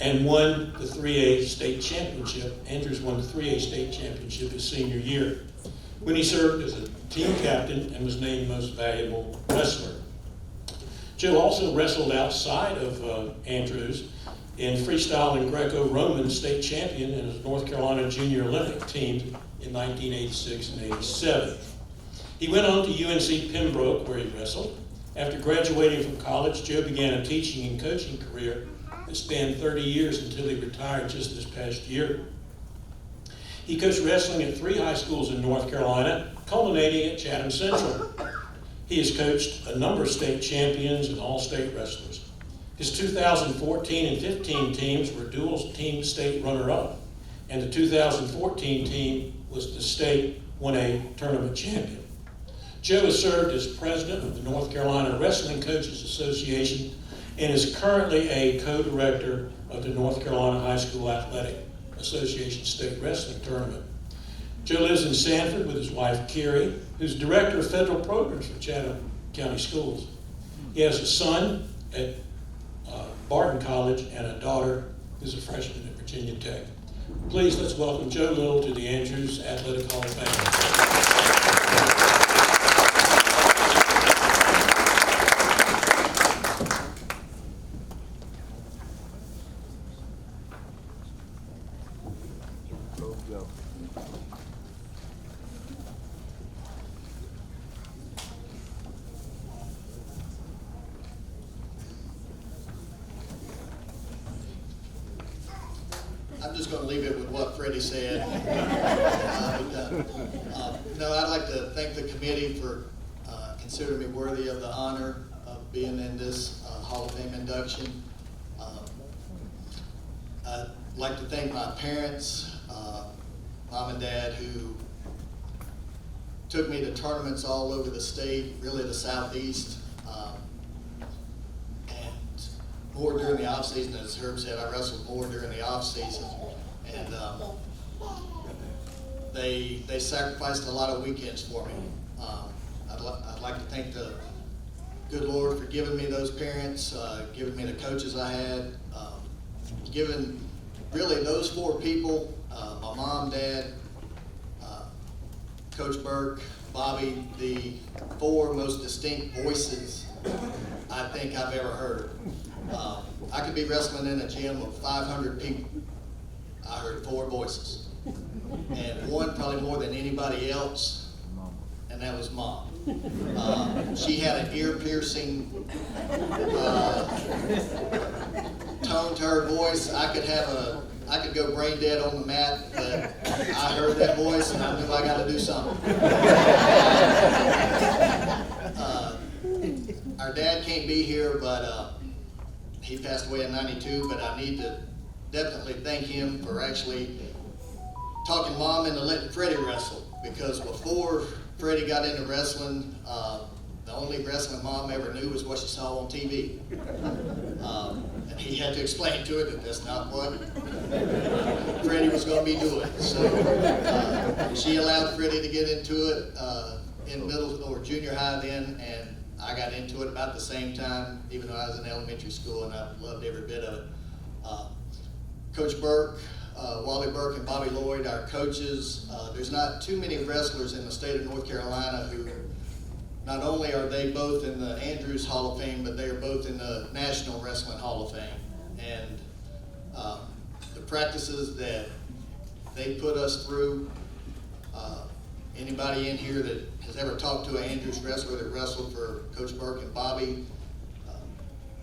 and won the 3A state championship. Andrews won the 3A state championship his senior year when he served as a team captain and was named most valuable wrestler. Joe also wrestled outside of Andrews in freestyle and Greco-Roman state champion in his North Carolina Junior Olympic team in 1986 and 87. He went on to UNC Pembroke, where he wrestled. After graduating from college, Joe began a teaching and coaching career that spanned 30 years until he retired just this past year. He coached wrestling at 3 high schools in North Carolina, culminating at Chatham Central. He has coached a number of state champions and all-state wrestlers. His 2014 and 15 teams were dual team state runner-up, and the 2014 team was the state 1A tournament champion. Joe has served as president of the North Carolina Wrestling Coaches Association and is currently a co-director of the North Carolina High School Athletic Association State Wrestling Tournament. Joe lives in Sanford with his wife, Carrie, who's director of federal programs for Chatham County Schools. He has a son at Barton College and a daughter who's a freshman at Virginia Tech. Please, let's welcome Joe Little to the Andrews Athletic Hall of Fame. I'm just going to leave it with what Freddie said. No, I'd like to thank the committee for considering me worthy of the honor of being in this Hall of Fame induction. I'd like to thank my parents, Mom and Dad, who took me to tournaments all over the state, really the Southeast. More during the off season, as Herb said, I wrestled more during the off season, and they sacrificed a lot of weekends for me. I'd like to thank the good Lord for giving me those parents, giving me the coaches I had, giving really those 4 people, my mom, Dad, Coach Burke, Bobby, the 4 most distinct voices I think I've ever heard. I could be wrestling in a gym of 500 people. I heard 4 voices. And one probably more than anybody else, and that was Mom. She had an ear-piercing tone to her voice. I could go brain dead on the mat, but I heard that voice and I knew I got to do something. Our dad can't be here, but he passed away in '92, but I need to definitely thank him for actually talking Mom into letting Freddie wrestle, because before Freddie got into wrestling, the only wrestling Mom ever knew was what she saw on TV. And he had to explain to her that that's not what Freddie was going to be doing. So she allowed Freddie to get into it in middle or junior high then, and I got into it about the same time, even though I was in elementary school, and I loved every bit of it. Coach Burke, Wally Burke and Bobby Lloyd, our coaches, there's not too many wrestlers in the state of North Carolina who, not only are they both in the Andrews Hall of Fame, but they are both in the National Wrestling Hall of Fame. And the practices that they put us through, anybody in here that has ever talked to an Andrews wrestler that wrestled for Coach Burke and Bobby,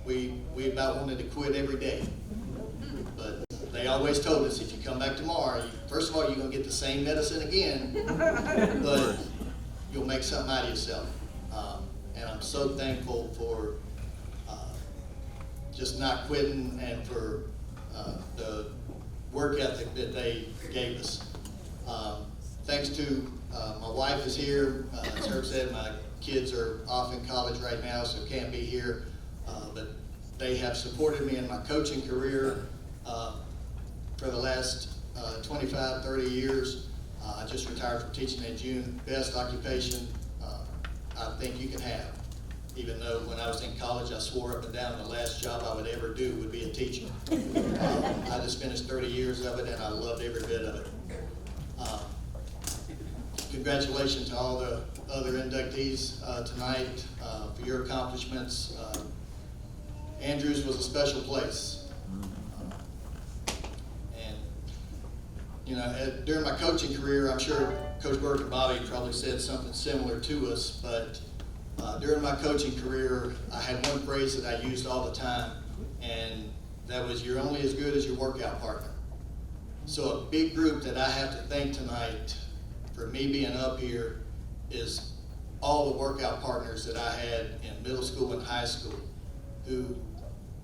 we about wanted to quit every day. But they always told us, if you come back tomorrow, first of all, you're going to get the same medicine again, but you'll make something out of yourself. And I'm so thankful for just not quitting and for the work ethic that they gave us. Thanks to my wife is here. As Herb said, my kids are off in college right now, so can't be here. But they have supported me in my coaching career for the last 25, 30 years. I just retired from teaching in June. Best occupation I think you can have. Even though when I was in college, I swore up and down the last job I would ever do would be a teacher. I just finished 30 years of it, and I loved every bit of it. Congratulations to all the other inductees tonight for your accomplishments. Andrews was a special place. And, you know, during my coaching career, I'm sure Coach Burke and Bobby probably said something similar to us, but during my coaching career, I had one phrase that I used all the time, and that was, you're only as good as your workout partner. So a big group that I have to thank tonight for me being up here is all the workout partners that I had in middle school and high school, who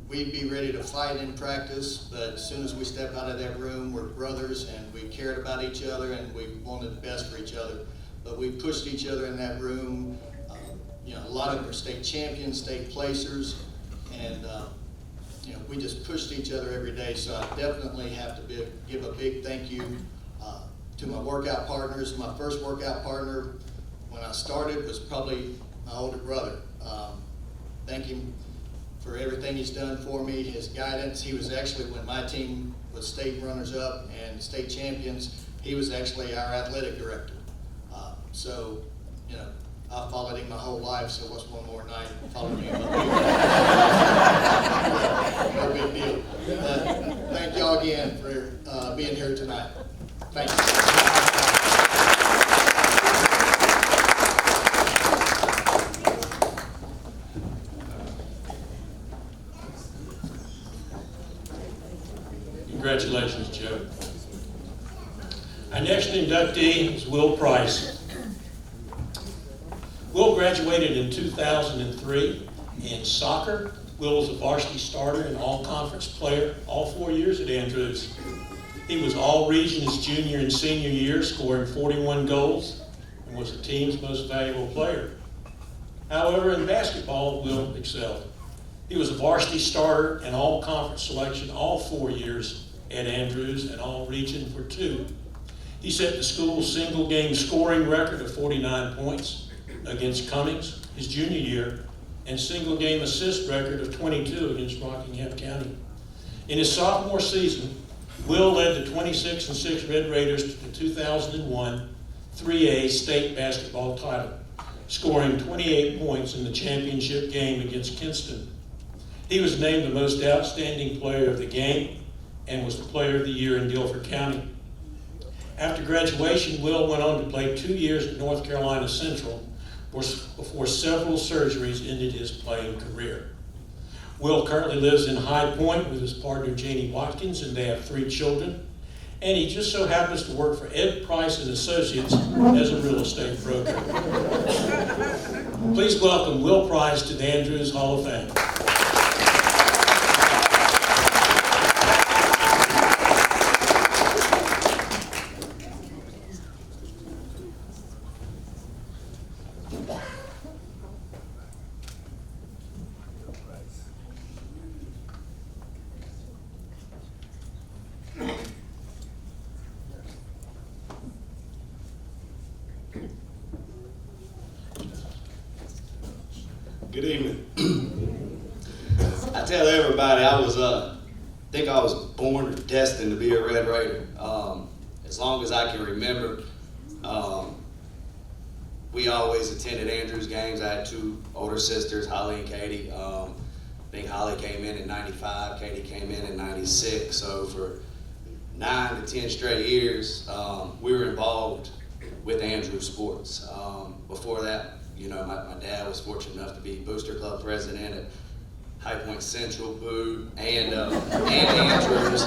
we'd be ready to fight in practice, but as soon as we step out of that room, we're brothers and we cared about each other and we wanted the best for each other. But we pushed each other in that room. You know, a lot of them are state champions, state placers, and you know, we just pushed each other every day. So I definitely have to give a big thank you to my workout partners. My first workout partner when I started was probably my older brother. Thank him for everything he's done for me, his guidance. He was actually, when my team was state runners-up and state champions, he was actually our athletic director. So, you know, I followed him my whole life, so what's one more night following him? No big deal. But thank y'all again for being here tonight. Thank you. Congratulations, Joe. Our next inductee is Will Price. Will graduated in 2003 in soccer. Will was a varsity starter and all-conference player all 4 years at Andrews. He was all-region his junior and senior year, scoring 41 goals, and was the team's most valuable player. However, in basketball, Will excelled. He was a varsity starter and all-conference selection all 4 years at Andrews and all-region for 2. He set the school's single-game scoring record of 49 points against Cummings his junior year, and single-game assist record of 22 against Rockingham County. In his sophomore season, Will led the 26-6 Red Raiders to the 2001 3A state basketball title, scoring 28 points in the championship game against Kinston. He was named the most outstanding player of the game and was the player of the year in Guilford County. After graduation, Will went on to play 2 years at North Carolina Central before several surgeries ended his playing career. Will currently lives in High Point with his partner Janie Watkins, and they have 3 children. And he just so happens to work for Ed Price and Associates as a real estate broker. Please welcome Will Price to the Andrews Hall of Fame. Good evening. I tell everybody I think I was born or destined to be a Red Raider. As long as I can remember, we always attended Andrews games. I had two older sisters, Holly and Katie. I think Holly came in 95, Katie came in 96. So for 9 to 10 straight years, we were involved with Andrews sports. Before that, you know, my dad was fortunate enough to be Booster Club president at High Point Central, Boo, and Andrews.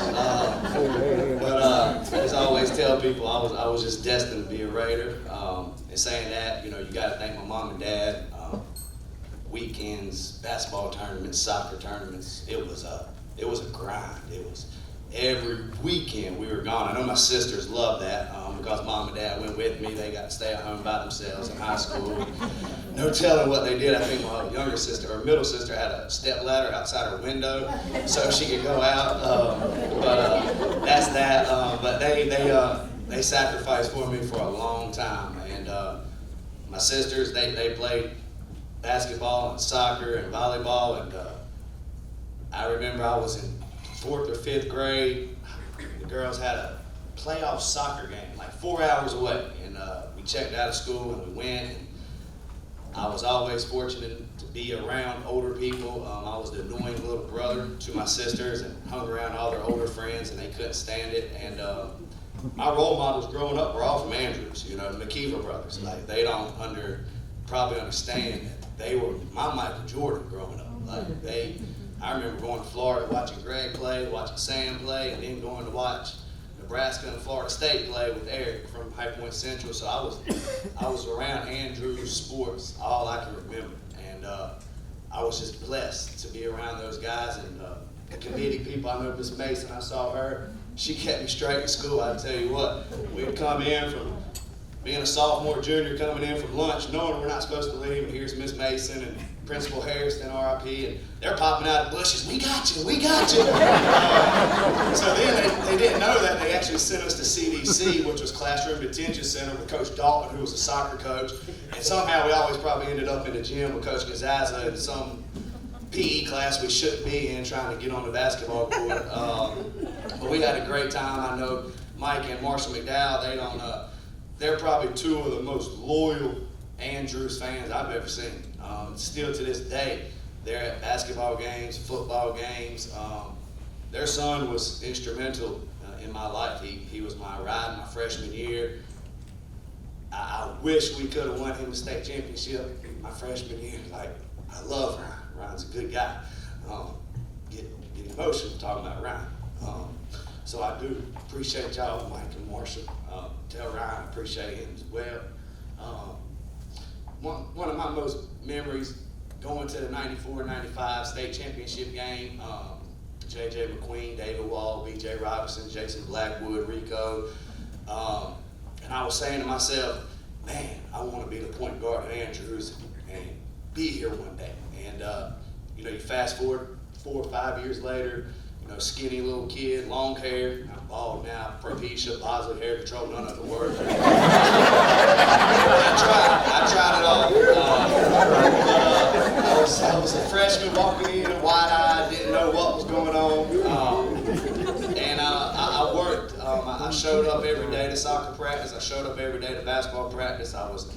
But as I always tell people, I was just destined to be a Raider. And saying that, you know, you got to thank my mom and dad. Weekends, basketball tournaments, soccer tournaments. It was a grind. It was every weekend we were gone. I know my sisters loved that because mom and dad went with me. They got to stay at home by themselves in high school. No telling what they did. I think my younger sister or middle sister had a step ladder outside her window so she could go out. But that's that. But they sacrificed for me for a long time. And my sisters, they played basketball and soccer and volleyball. And I remember I was in 4th or 5th grade. The girls had a playoff soccer game like 4 hours away, and we checked out of school and we went. And I was always fortunate to be around older people. I was the annoying little brother to my sisters and hung around all their older friends, and they couldn't stand it. And my role models growing up were all from Andrews, you know, the McKeever brothers. Like, they don't probably understand that they were my Michael Jordan growing up. Like, I remember going to Florida, watching Greg play, watching Sam play, and then going to watch Nebraska and Florida State play with Eric from High Point Central. So I was around Andrews sports all I can remember, and I was just blessed to be around those guys. And the committee people, I know Miss Mason, I saw her. She kept me straight in school. I tell you what, we'd come in from being a sophomore, junior, coming in from lunch, knowing we're not supposed to leave, and here's Miss Mason and Principal Harrison, RIP, and they're popping out of bushes, we got you, we got you. So then they didn't know that. They actually sent us to CDC, which was Classroom Detention Center with Coach Dalton, who was a soccer coach. And somehow we always probably ended up in the gym with Coach Gonzaga in some PE class we shouldn't be in, trying to get on the basketball court. But we had a great time. I know Mike and Marshall McDowell, they're probably two of the most loyal Andrews fans I've ever seen. Still to this day, they're at basketball games, football games. Their son was instrumental in my life. He was my ride my freshman year. I wish we could have won him a state championship my freshman year. Like, I love Ryan. Ryan's a good guy. Get emotional talking about Ryan. So I do appreciate y'all, Mike and Marshall. Tell Ryan I appreciate him as well. One of my most memories going to the 94-95 state championship game, J.J. McQueen, David Wall, B.J. Robinson, Jason Blackwood, Rico. And I was saying to myself, man, I want to be the point guard of Andrews and be here one day. And, you fast forward 4 or 5 years later, skinny little kid, long hair. I'm bald now, propecia, positive hair control, none of the work. I tried it all. I was a freshman walking in, wide-eyed, didn't know what was going on. And I worked. I showed up every day to soccer practice. I showed up every day to basketball practice. I was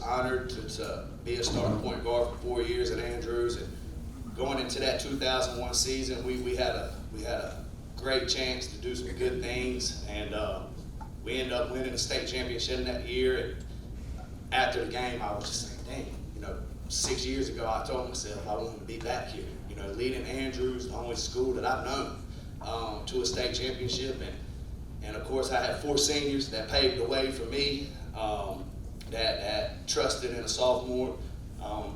honored to be a starting point guard for 4 years at Andrews. And going into that 2001 season, we had a great chance to do some good things, and we ended up winning the state championship that year. And after the game, I was just saying, dang, 6 years ago, I told myself I wanted to be back here, leading Andrews, the only school that I've known, to a state championship. And of course, I had 4 seniors that paved the way for me, that trusted in a sophomore.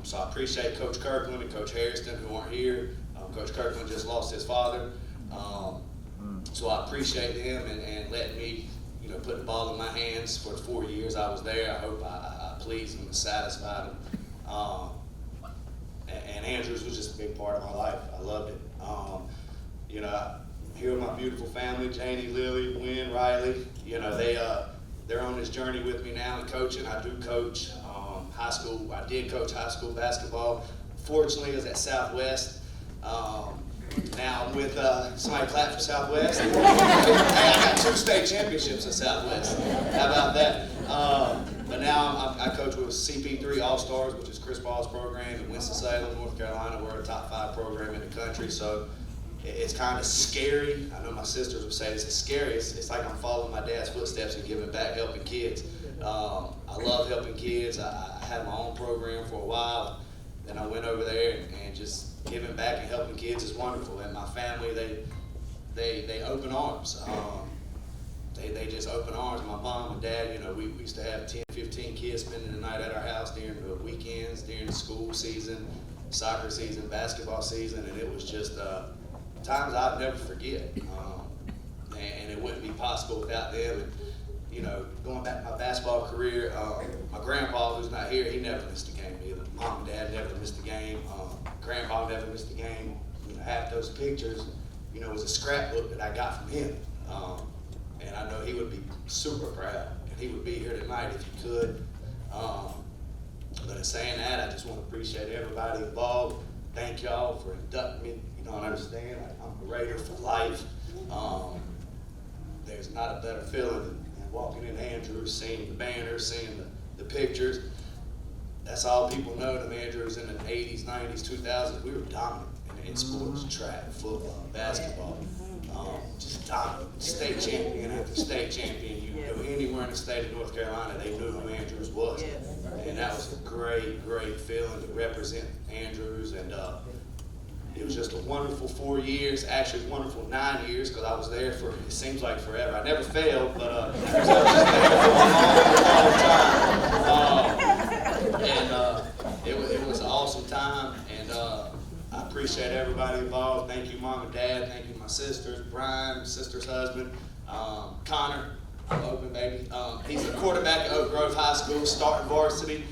So I appreciate Coach Kirkland and Coach Harrison, who aren't here. Coach Kirkland just lost his father. So I appreciate them and letting me, put the ball in my hands for the 4 years I was there. I hope I pleased them and satisfied them. And Andrews was just a big part of my life. I loved it. Here with my beautiful family, Janie, Lily, Wynn, Riley. they're on this journey with me now in coaching. I do coach high school. I did coach high school basketball. Fortunately, I was at Southwest. Now I'm with somebody clap for Southwest. Hey, I got 2 state championships at Southwest. How about that? But now I coach with CP3 All-Stars, which is Chris Ball's program in Winston-Salem, North Carolina. We're a top 5 program in the country, so it's kind of scary. I know my sisters would say it's scary. It's like I'm following my dad's footsteps and giving back, helping kids. I love helping kids. I had my own program for a while. Then I went over there and just giving back and helping kids is wonderful. And my family, they open arms. They just open arms. My mom and dad, you know, we used to have 10, 15 kids spending the night at our house during the weekends, during the school season, soccer season, basketball season, and it was just times I'd never forget. And it wouldn't be possible without them. And, you know, going back to my basketball career, my grandpa, who's not here, he never missed a game either. Mom and dad never missed a game. Grandpa never missed a game. You know, half those pictures, you know, was a scrapbook that I got from him. And I know he would be super proud, and he would be here tonight if he could. But in saying that, I just want to appreciate everybody involved. Thank y'all for inducting me. You don't understand, I'm a Raider for life. There's not a better feeling than walking in Andrews, seeing the banners, seeing the pictures. That's all people know. The Andrews in the 80s, 90s, 2000s, we were dominant in sports, track, football, basketball. Just dominant. State champion after state champion. You go anywhere in the state of North Carolina, they knew who Andrews was. And that was a great, great feeling to represent Andrews. And it was just a wonderful 4 years, actually wonderful 9 years, because I was there for, it seems like forever. I never failed, but I was there for a long time. It was an awesome time, and I appreciate everybody involved. Thank you, Mom and Dad. Thank you, my sisters, Brian, my sister's husband, Connor, Open baby. He's a quarterback at Oak Grove High School, starting varsity.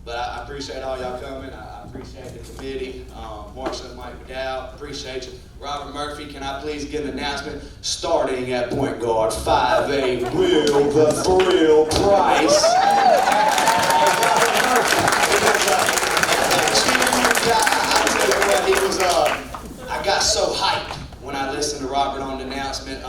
But I appreciate all y'all coming. I appreciate the committee, Marshall and Mike Mcdowell. Appreciate you. Robert Murphy, can I please get an announcement? Starting at point guard, 5'8", Will the Thrill Price. I got so hyped when I listened to Robert on the announcement.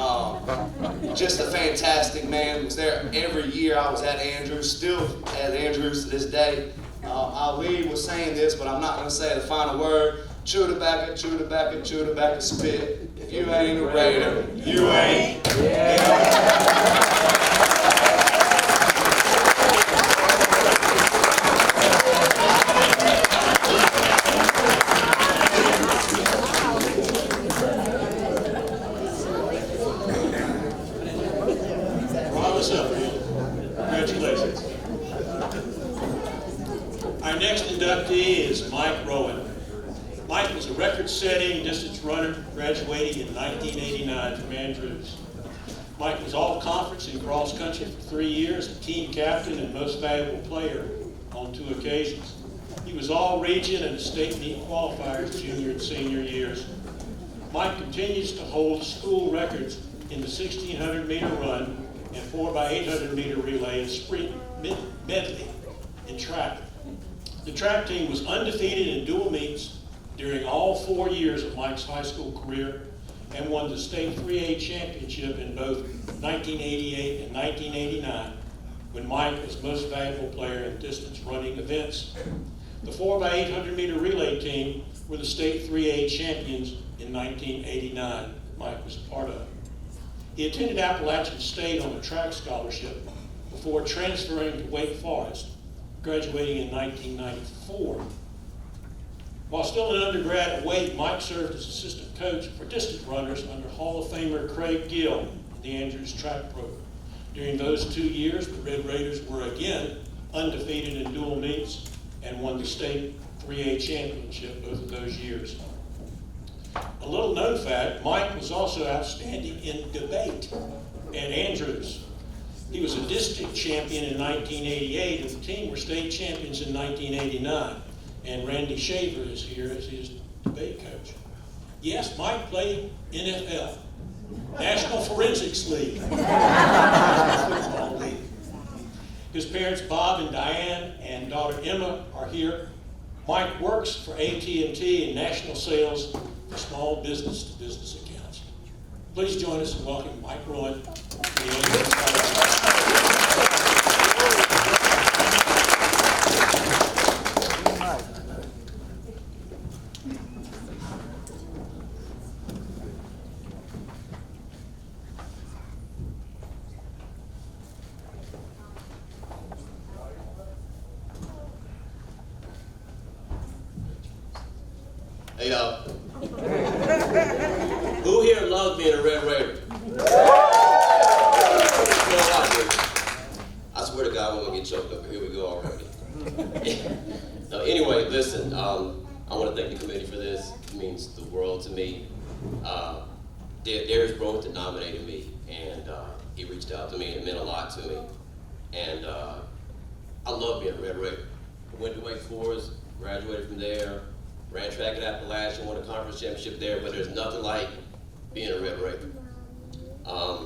Just a fantastic man. Was there every year I was at Andrews, still at Andrews to this day. Ali was saying this, but I'm not going to say the final word. Chew tobacco, spit. If you ain't a Raider, you ain't. Congratulations. Our next inductee is Mike Rowan. Mike was a record-setting distance runner, graduating in 1989 from Andrews. Mike was all-conference in cross-country for 3 years, a team captain and most valuable player on 2 occasions. He was all-region and state meet qualifiers junior and senior years. Mike continues to hold school records in the 1,600-meter run and 4x800-meter relay and sprint medley in track. The track team was undefeated in dual meets during all 4 years of Mike's high school career and won the state 3A championship in both 1988 and 1989 when Mike was most valuable player in distance running events. The 4x800-meter relay team were the state 3A champions in 1989 that Mike was a part of. He attended Appalachian State on a track scholarship before transferring to Wake Forest, graduating in 1994. While still an undergrad at Wake, Mike served as assistant coach for distance runners under Hall of Famer Craig Gill in the Andrews track program. During those 2 years, the Red Raiders were again undefeated in dual meets and won the state 3A championship both of those years. A little known fact, Mike was also outstanding in debate at Andrews. He was a district champion in 1988, and the team were state champions in 1989. And Randy Shaver is here as his debate coach. Yes, Mike played NFL, National Forensics League. Football league. His parents, Bob and Diane, and daughter Emma are here. Mike works for AT&T in national sales for small business-to-business accounts. Please join us in welcoming Mike Rowan. Hey y'all. Who here loves being a Red Raider? I swear to God, we're gonna get choked up. Here we go already. No, anyway, listen. I want to thank the committee for this. It means the world to me. Darius Browington nominated me, and he reached out to me, and it meant a lot to me. And I love being a Red Raider. I went to Wake Forest, graduated from there. Ran track at Appalachian, won a conference championship there, but there's nothing like being a Red Raider. I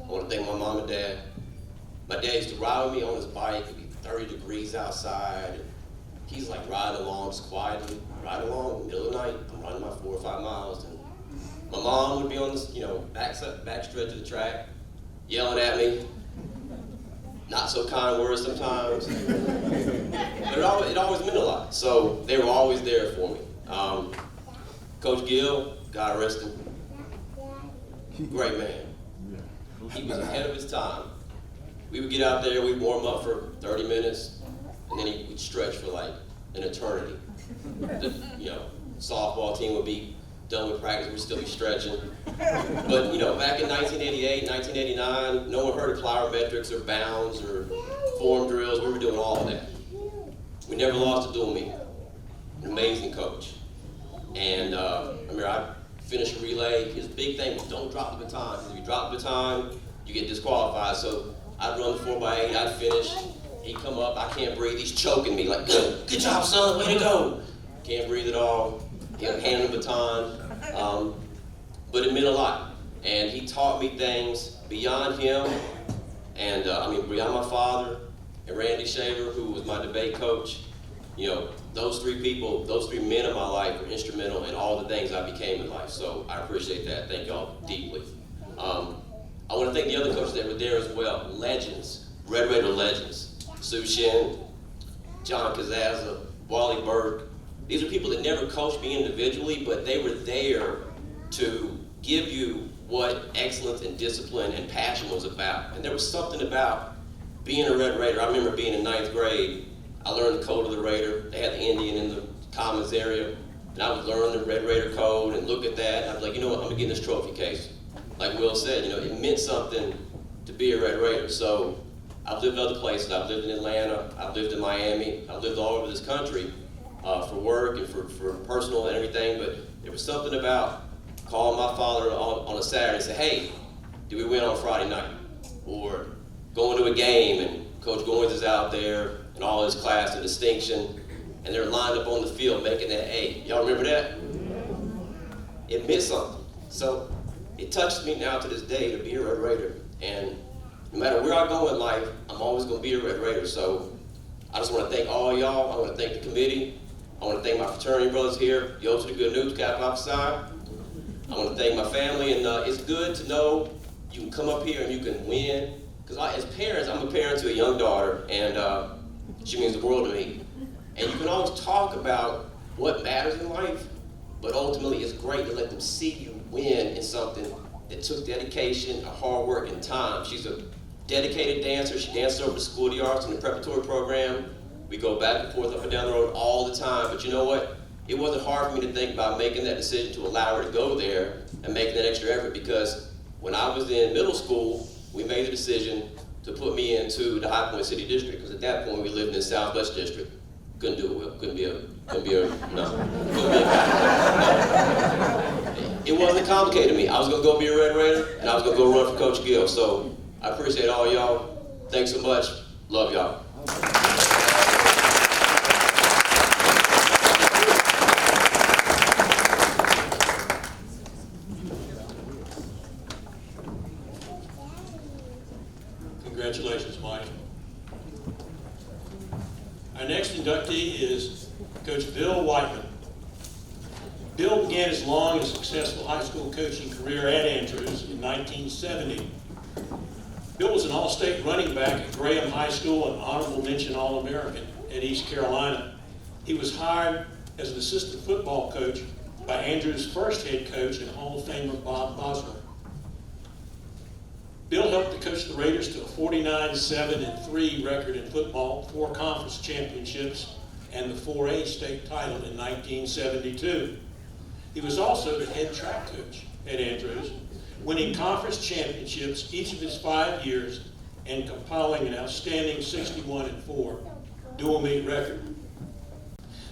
want to thank my mom and dad. My dad used to ride with me on his bike. It'd be 30 degrees outside. And he's like riding along, just quietly, riding along in the middle of the night. I'm running my 4 or 5 miles. And my mom would be on this, back stretch of the track, yelling at me. Not so kind words sometimes, but it always meant a lot. So they were always there for me. Coach Gill, God rest him, great man. He was ahead of his time. We would get out there, we'd warm up for 30 minutes, and then we'd stretch for like an eternity. The softball team would be done with practice, we'd still be stretching. But back in 1988, 1989, no one heard of plyometrics or bounds or form drills. We were doing all of that. We never lost a dual meet. An amazing coach. And I remember I finished a relay. His big thing was don't drop the baton. If you drop the baton, you get disqualified. So I'd run the 4x8, I'd finish. He'd come up, I can't breathe. He's choking me like, good job, son, way to go. Can't breathe at all. Hand him the baton, but it meant a lot. And he taught me things beyond him, and beyond my father and Randy Shaver, who was my debate coach. Those 3 people, those 3 men in my life were instrumental in all the things I became in life. So I appreciate that. Thank y'all deeply. I want to thank the other coaches that were there as well. Legends, Red Raider legends. Sue Shin, John Kazaza, Wally Byrd. These are people that never coached me individually, but they were there to give you what excellence and discipline and passion was about. And there was something about being a Red Raider. I remember being in 9th grade, I learned the code of the Raider. They had the Indian in the Commons area, and I would learn the Red Raider code and look at that, and I was like, you know what, I'm gonna get in this trophy case. Like Will said, it meant something to be a Red Raider. So I've lived other places. I've lived in Atlanta, I've lived in Miami, I've lived all over this country. For work and for personal and everything, but there was something about calling my father on a Saturday and say, hey, did we win on Friday night? Or going to a game and Coach Goins is out there and all his class and distinction, and they're lined up on the field making that A. Y'all remember that? It meant something. So it touches me now to this day to be a Red Raider. And no matter where I go in life, I'm always going to be a Red Raider. So I just want to thank all y'all. I want to thank the committee. I want to thank my fraternity brothers here, Yo to the Good News, Cap Outside. I want to thank my family, and it's good to know you can come up here and you can win. Because as parents, I'm a parent to a young daughter, and she means the world to me. And you can always talk about what matters in life, but ultimately it's great to let them see you win in something that took dedication, hard work, and time. She's a dedicated dancer. She dances over the School of the Arts in the preparatory program. We go back and forth up and down the road all the time, but you know what? It wasn't hard for me to think about making that decision to allow her to go there and making that extra effort, because when I was in middle school, we made the decision to put me into the High Point City District, because at that point we lived in the Southwest District. Couldn't do it well, couldn't be a. It wasn't complicated to me. I was gonna go be a Red Raider, and I was gonna go run for Coach Gill. So I appreciate all y'all. Thanks so much. Love y'all. Congratulations, Mike. Our next inductee is Coach Bill Whiteman. Bill began his long and successful high school coaching career at Andrews in 1970. Bill was an all-state running back at Graham High School and honorable mention All-American at East Carolina. He was hired as an assistant football coach by Andrews' first head coach and Hall of Famer Bob Boswell. Bill helped to coach the Raiders to a 49-7-3 record in football, 4 conference championships, and the 4A state title in 1972. He was also the head track coach at Andrews, winning conference championships each of his 5 years and compiling an outstanding 61-4 dual meet record.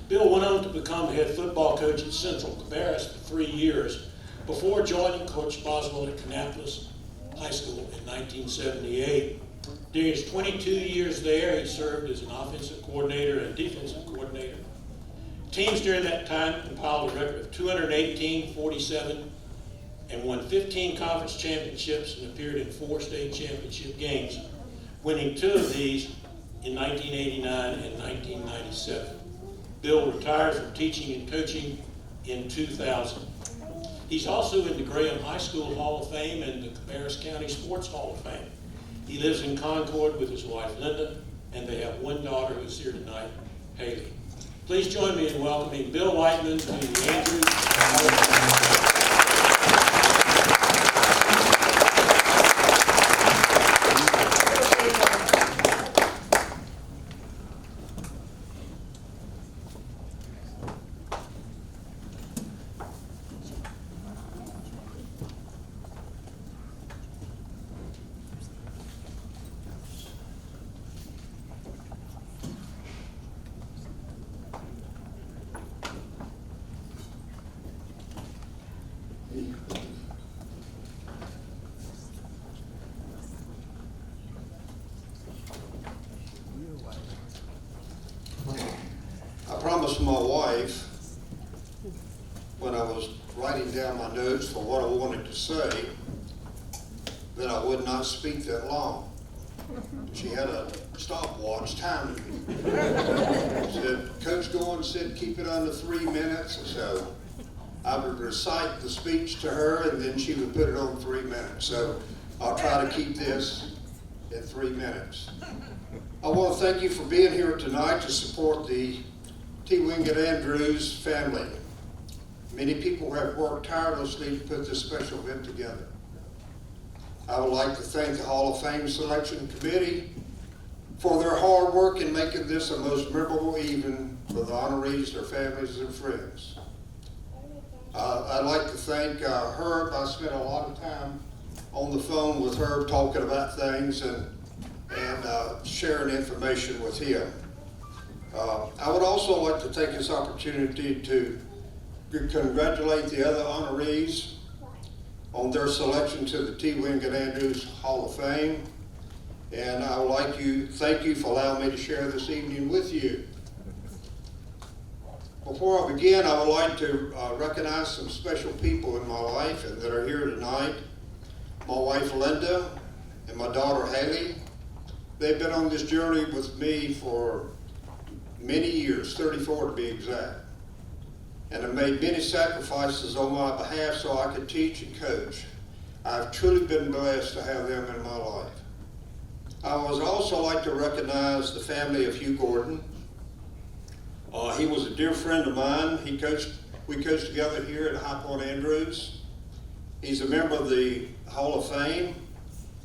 Bill went on to become head football coach at Central Cabarrus for 3 years before joining Coach Boswell at Kannapolis High School in 1978. During his 22 years there, he served as an offensive coordinator and defensive coordinator. Teams during that time compiled a record of 218-47 and won 15 conference championships and appeared in 4 state championship games, winning 2 of these in 1989 and 1997. Bill retired from teaching and coaching in 2000. He's also in the Graham High School Hall of Fame and the Cabarrus County Sports Hall of Fame. He lives in Concord with his wife Linda, and they have 1 daughter who's here tonight, Haley. Please join me in welcoming Bill Whiteman to the Andrews Hall of Fame. I promised my wife when I was writing down my notes for what I wanted to say that I would not speak that long. She had a stopwatch timing me. Said, Coach Gordon said keep it under 3 minutes, so I would recite the speech to her and then she would put it on 3 minutes. So I'll try to keep this in 3 minutes. I want to thank you for being here tonight to support the T. Wingate Andrews family. Many people have worked tirelessly to put this special event together. I would like to thank the Hall of Fame Selection Committee for their hard work in making this a most memorable evening for the honorees, their families, and friends. I'd like to thank Herb. I spent a lot of time on the phone with Herb talking about things and sharing information with him. I would also like to take this opportunity to congratulate the other honorees on their selection to the T. Wingate Andrews Hall of Fame. And I would like to thank you for allowing me to share this evening with you. Before I begin, I would like to recognize some special people in my life and that are here tonight. My wife Linda and my daughter Haley. They've been on this journey with me for many years, 34 to be exact, and have made many sacrifices on my behalf so I could teach and coach. I've truly been blessed to have them in my life. I would also like to recognize the family of Hugh Gordon. He was a dear friend of mine. We coached together here at High Point Andrews. He's a member of the Hall of Fame,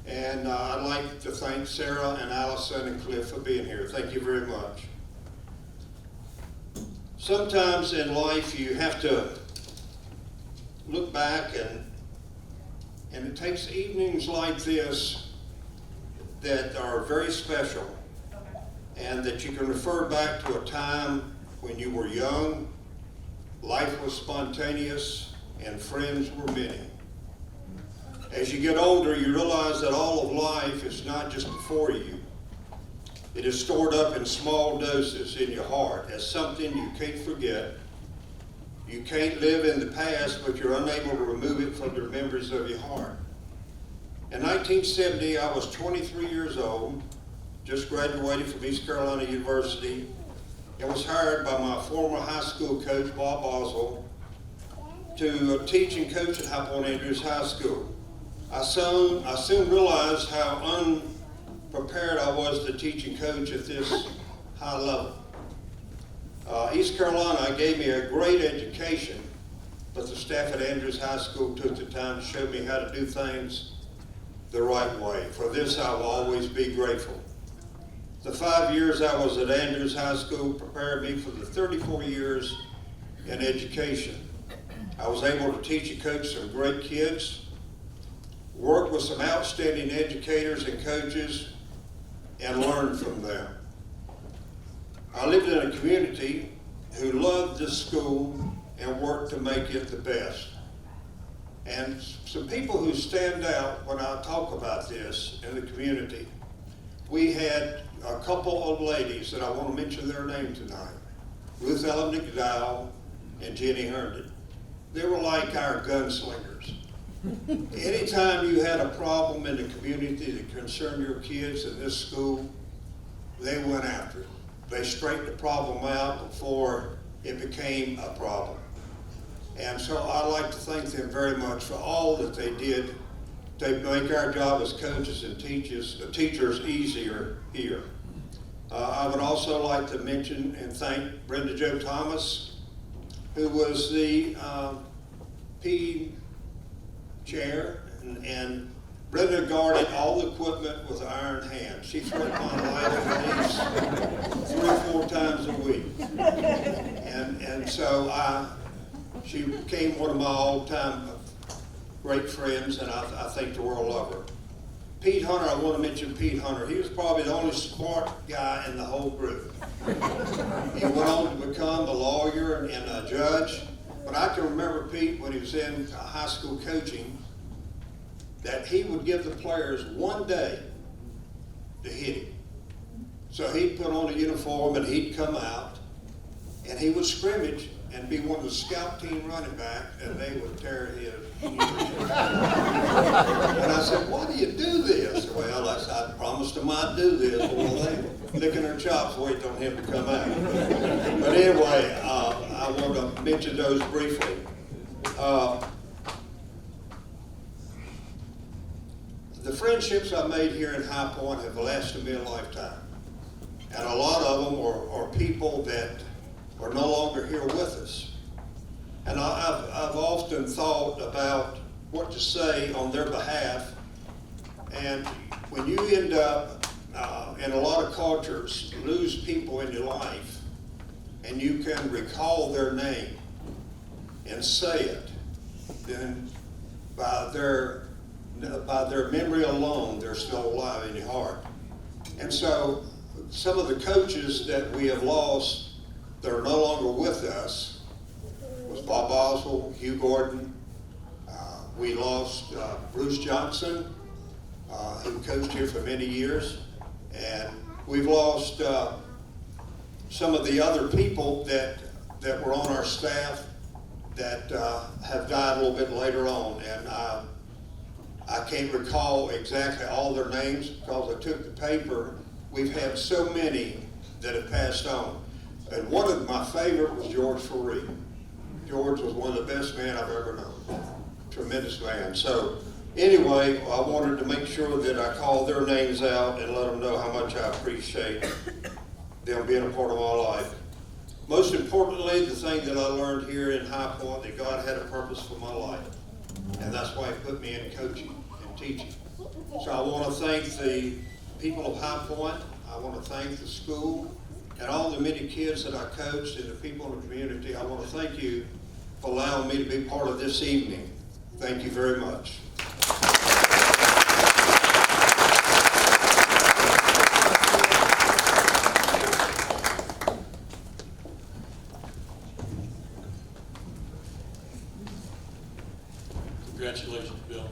and I'd like to thank Sarah and Allison and Cliff for being here. Thank you very much. Sometimes in life you have to look back and it takes evenings like this that are very special and that you can refer back to a time when you were young, life was spontaneous, and friends were many. As you get older, you realize that all of life is not just before you. It is stored up in small doses in your heart as something you can't forget. You can't live in the past, but you're unable to remove it from the memories of your heart. In 1970, I was 23 years old, just graduated from East Carolina University, and was hired by my former high school coach, Bob Oswald, to teach and coach at High Point Andrews High School. I soon realized how unprepared I was to teach and coach at this high level. East Carolina gave me a great education, but the staff at Andrews High School took the time to show me how to do things the right way. For this, I will always be grateful. The 5 years I was at Andrews High School prepared me for the 34 years in education. I was able to teach and coach some great kids, work with some outstanding educators and coaches, and learn from them. I lived in a community who loved this school and worked to make it the best. And some people who stand out when I talk about this in the community, we had a couple of ladies that I want to mention their name tonight. Ruth Mcdowell and Jenny Herndon. They were like our gunslingers. Anytime you had a problem in the community that concerned your kids in this school, they went after it. They straightened the problem out before it became a problem. And so I'd like to thank them very much for all that they did to make our job as coaches and teachers easier here. I would also like to mention and thank Brenda Joe Thomas, who was the PE chair, and Brenda guarded all the equipment with an iron hand. She threatened my life at least 3 or 4 times a week. And so she became one of my all-time great friends, and I think the world of her. Pete Hunter, I want to mention Pete Hunter. He was probably the only smart guy in the whole group. He went on to become a lawyer and a judge. But I can remember Pete when he was in high school coaching, that he would give the players 1 day to hit him. So he'd put on a uniform and he'd come out and he would scrimmage and be one of the scout team running back, and they would tear his. And I said, "Why do you do this?" Well, I promised them I'd do this. Well, they were licking their chops waiting on him to come out. But anyway, I want to mention those briefly. The friendships I made here in High Point have lasted me a lifetime. And a lot of them are people that are no longer here with us. And I've often thought about what to say on their behalf. And when you end up in a lot of cultures, lose people in your life, and you can recall their name and say it, then by their memory alone, they're still alive in your heart. And so some of the coaches that we have lost that are no longer with us was Bob Oswald, Hugh Gordon. We lost Bruce Johnson, who coached here for many years. And we've lost some of the other people that were on our staff that have died a little bit later on. And I can't recall exactly all their names because I took the paper. We've had so many that have passed on. And one of my favorite was George Faree. George was one of the best men I've ever known. Tremendous man. So anyway, I wanted to make sure that I called their names out and let them know how much I appreciate them being a part of my life. Most importantly, the thing that I learned here in High Point, that God had a purpose for my life. And that's why He put me in coaching and teaching. So I want to thank the people of High Point. I want to thank the school and all the many kids that I coached and the people in the community. I want to thank you for allowing me to be part of this evening. Thank you very much. Congratulations, Bill.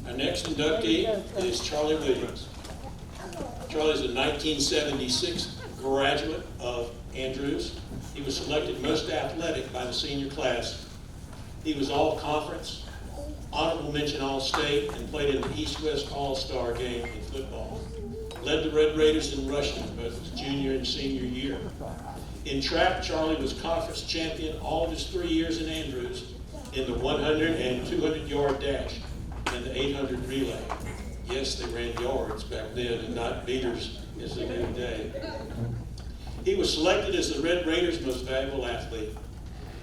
Our next inductee is Charlie Williams. Charlie's a 1976 graduate of Andrews. He was selected most athletic by the senior class. He was all conference, honorable mention All-State, and played in the East-West All-Star game in football. Led the Red Raiders in rushing both his junior and senior year. In track, Charlie was conference champion all of his 3 years in Andrews in the 100 and 200-yard dash and the 800 relay. Yes, they ran yards back then and not meters as they do today. He was selected as the Red Raiders' most valuable athlete.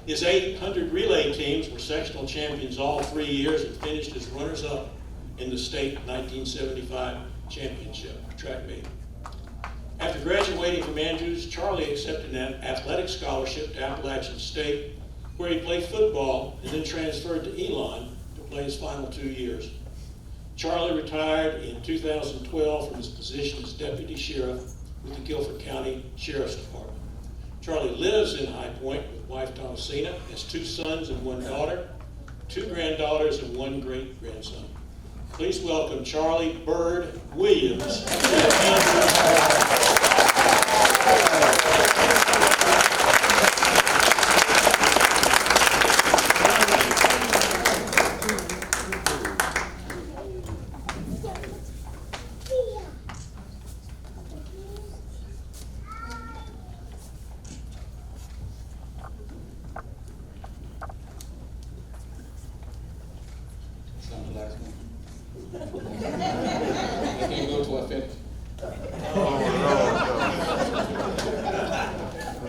His 800 relay teams were sectional champions all 3 years and finished as runners-up in the state 1975 championship track meet. After graduating from Andrews, Charlie accepted an athletic scholarship to Appalachian State, where he played football and then transferred to Elon to play his final 2 years. Charlie retired in 2012 from his position as deputy sheriff with the Guilford County Sheriff's Department. Charlie lives in High Point with wife Thomasina, has 2 sons and 1 daughter, 2 granddaughters and 1 great-grandson. Please welcome Charlie Byrd Williams.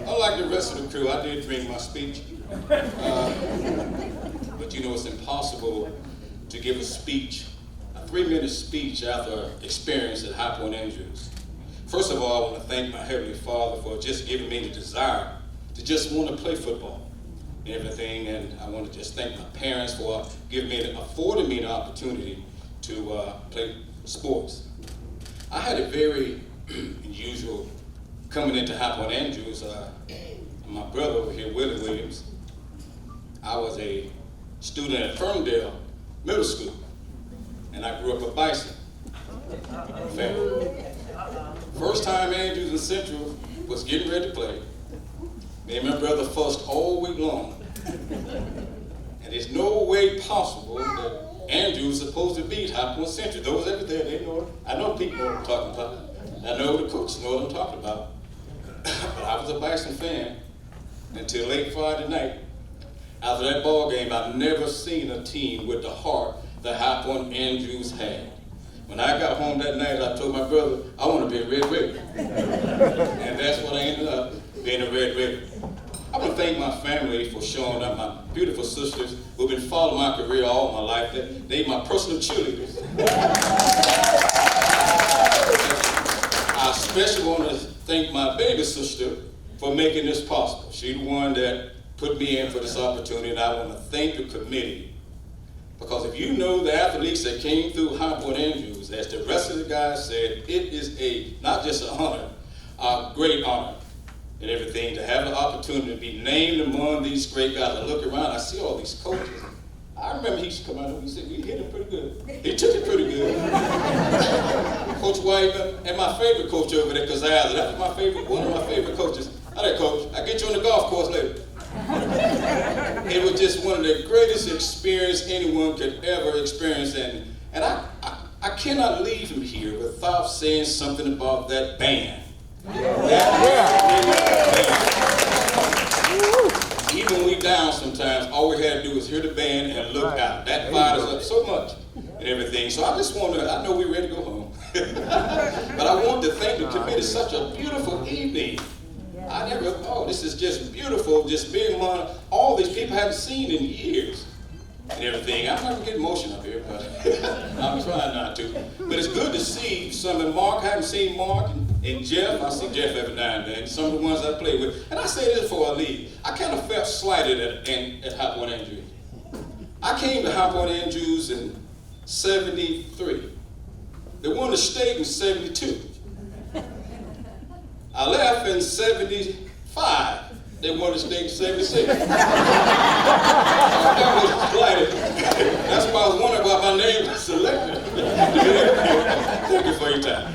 Unlike the rest of the crew, I did bring my speech. But you know, it's impossible to give a speech, a 3-minute speech after experience at High Point Andrews. First of all, I want to thank my Heavenly Father for just giving me the desire to just want to play football and everything. And I want to just thank my parents for affording me the opportunity to play sports. I had a very unusual coming into High Point Andrews. My brother over here, Willie Williams, I was a student at Ferndale Middle School, and I grew up a Bison family. First time Andrews and Central was getting ready to play, me and my brother fussed all week long. And there's no way possible that Andrews is supposed to beat High Point Central. Those ever there, they know it. I know people know what I'm talking about. I know the coaches know what I'm talking about. But I was a Bison fan until late Friday night. After that ball game, I've never seen a team with the heart that High Point Andrews had. When I got home that night, I told my brother, I want to be a Red Raider. And that's what I ended up, being a Red Raider. I want to thank my family for showing up, my beautiful sisters who've been following my career all my life. They're my personal cheerleaders. I especially want to thank my baby sister for making this possible. She's the one that put me in for this opportunity, and I want to thank the committee. Because if you know the athletes that came through High Point Andrews, as the rest of the guys said, it is not just an honor, a great honor and everything, to have the opportunity to be named among these great guys. I look around, I see all these coaches. I remember he used to come out and he said, we hit him pretty good. He took it pretty good. Coach Whiteman, and my favorite coach over there, Kazaz, that's one of my favorite coaches. All right, Coach, I'll get you on the golf course later. It was just one of the greatest experiences anyone could ever experience. And I cannot leave him here without saying something about that band. Even when we down sometimes, all we had to do was hear the band and look out. That fired us up so much and everything. So I just want to, I know we're ready to go home. But I want to thank the committee. Such a beautiful evening. I never thought, this is just beautiful, just being among all these people I haven't seen in years and everything. I'm not gonna get emotional up here, but I'm trying not to. But it's good to see some of Mark. I haven't seen Mark and Jeff. I see Jeff every now and then, some of the ones I play with. And I say this before I leave. I kind of felt slighted at High Point Andrews. I came to High Point Andrews in 73. They won the state in 72. I left in 75. They won the state in 76. That was slighted. That's why I was wondering why my name was selected. Thank you for your time.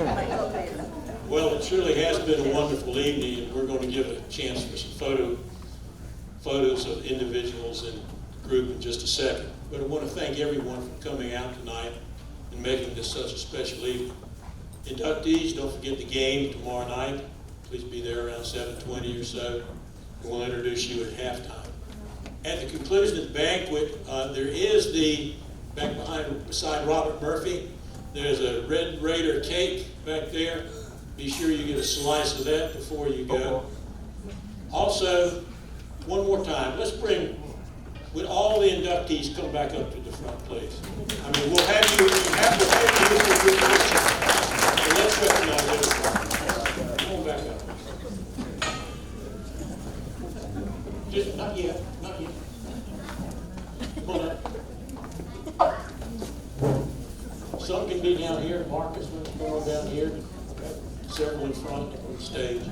Well, it surely has been a wonderful evening, and we're going to give a chance for some photos of individuals and group in just a second. But I want to thank everyone for coming out tonight and making this such a special evening. Inductees, don't forget the game tomorrow night. Please be there around 7:20 or so. We'll introduce you at halftime. At the conclusion of the banquet, there is back beside Robert Murphy, there's a Red Raider cake back there. Be sure you get a slice of that before you go. Also, one more time, let's bring, would all the inductees come back up to the front, please? I mean, we'll have you for a good picture. So let's recognize everyone. Come on back up. Just, not yet. Come on up. Some can be down here. Marcus, come on down here. Okay. Several in front on the stage.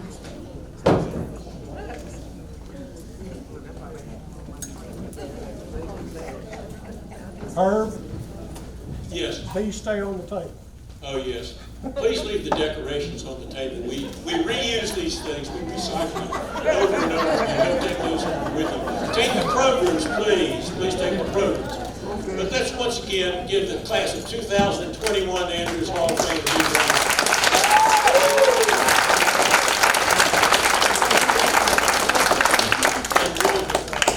Herb, Yes. please stay on the table. Oh, yes. Please leave the decorations on the table. We reuse these things. We recycle them over and over. And don't take those home with you. Take the programs, please. Please take the programs. But let's once again give the class of 2021 Andrews Hall of Fame a big round.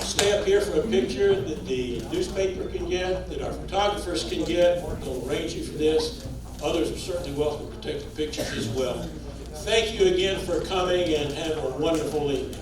Stay up here for a picture that the newspaper can get, that our photographers can get. They'll arrange you for this. Others are certainly welcome to take the pictures as well. Thank you again for coming, and have a wonderful evening.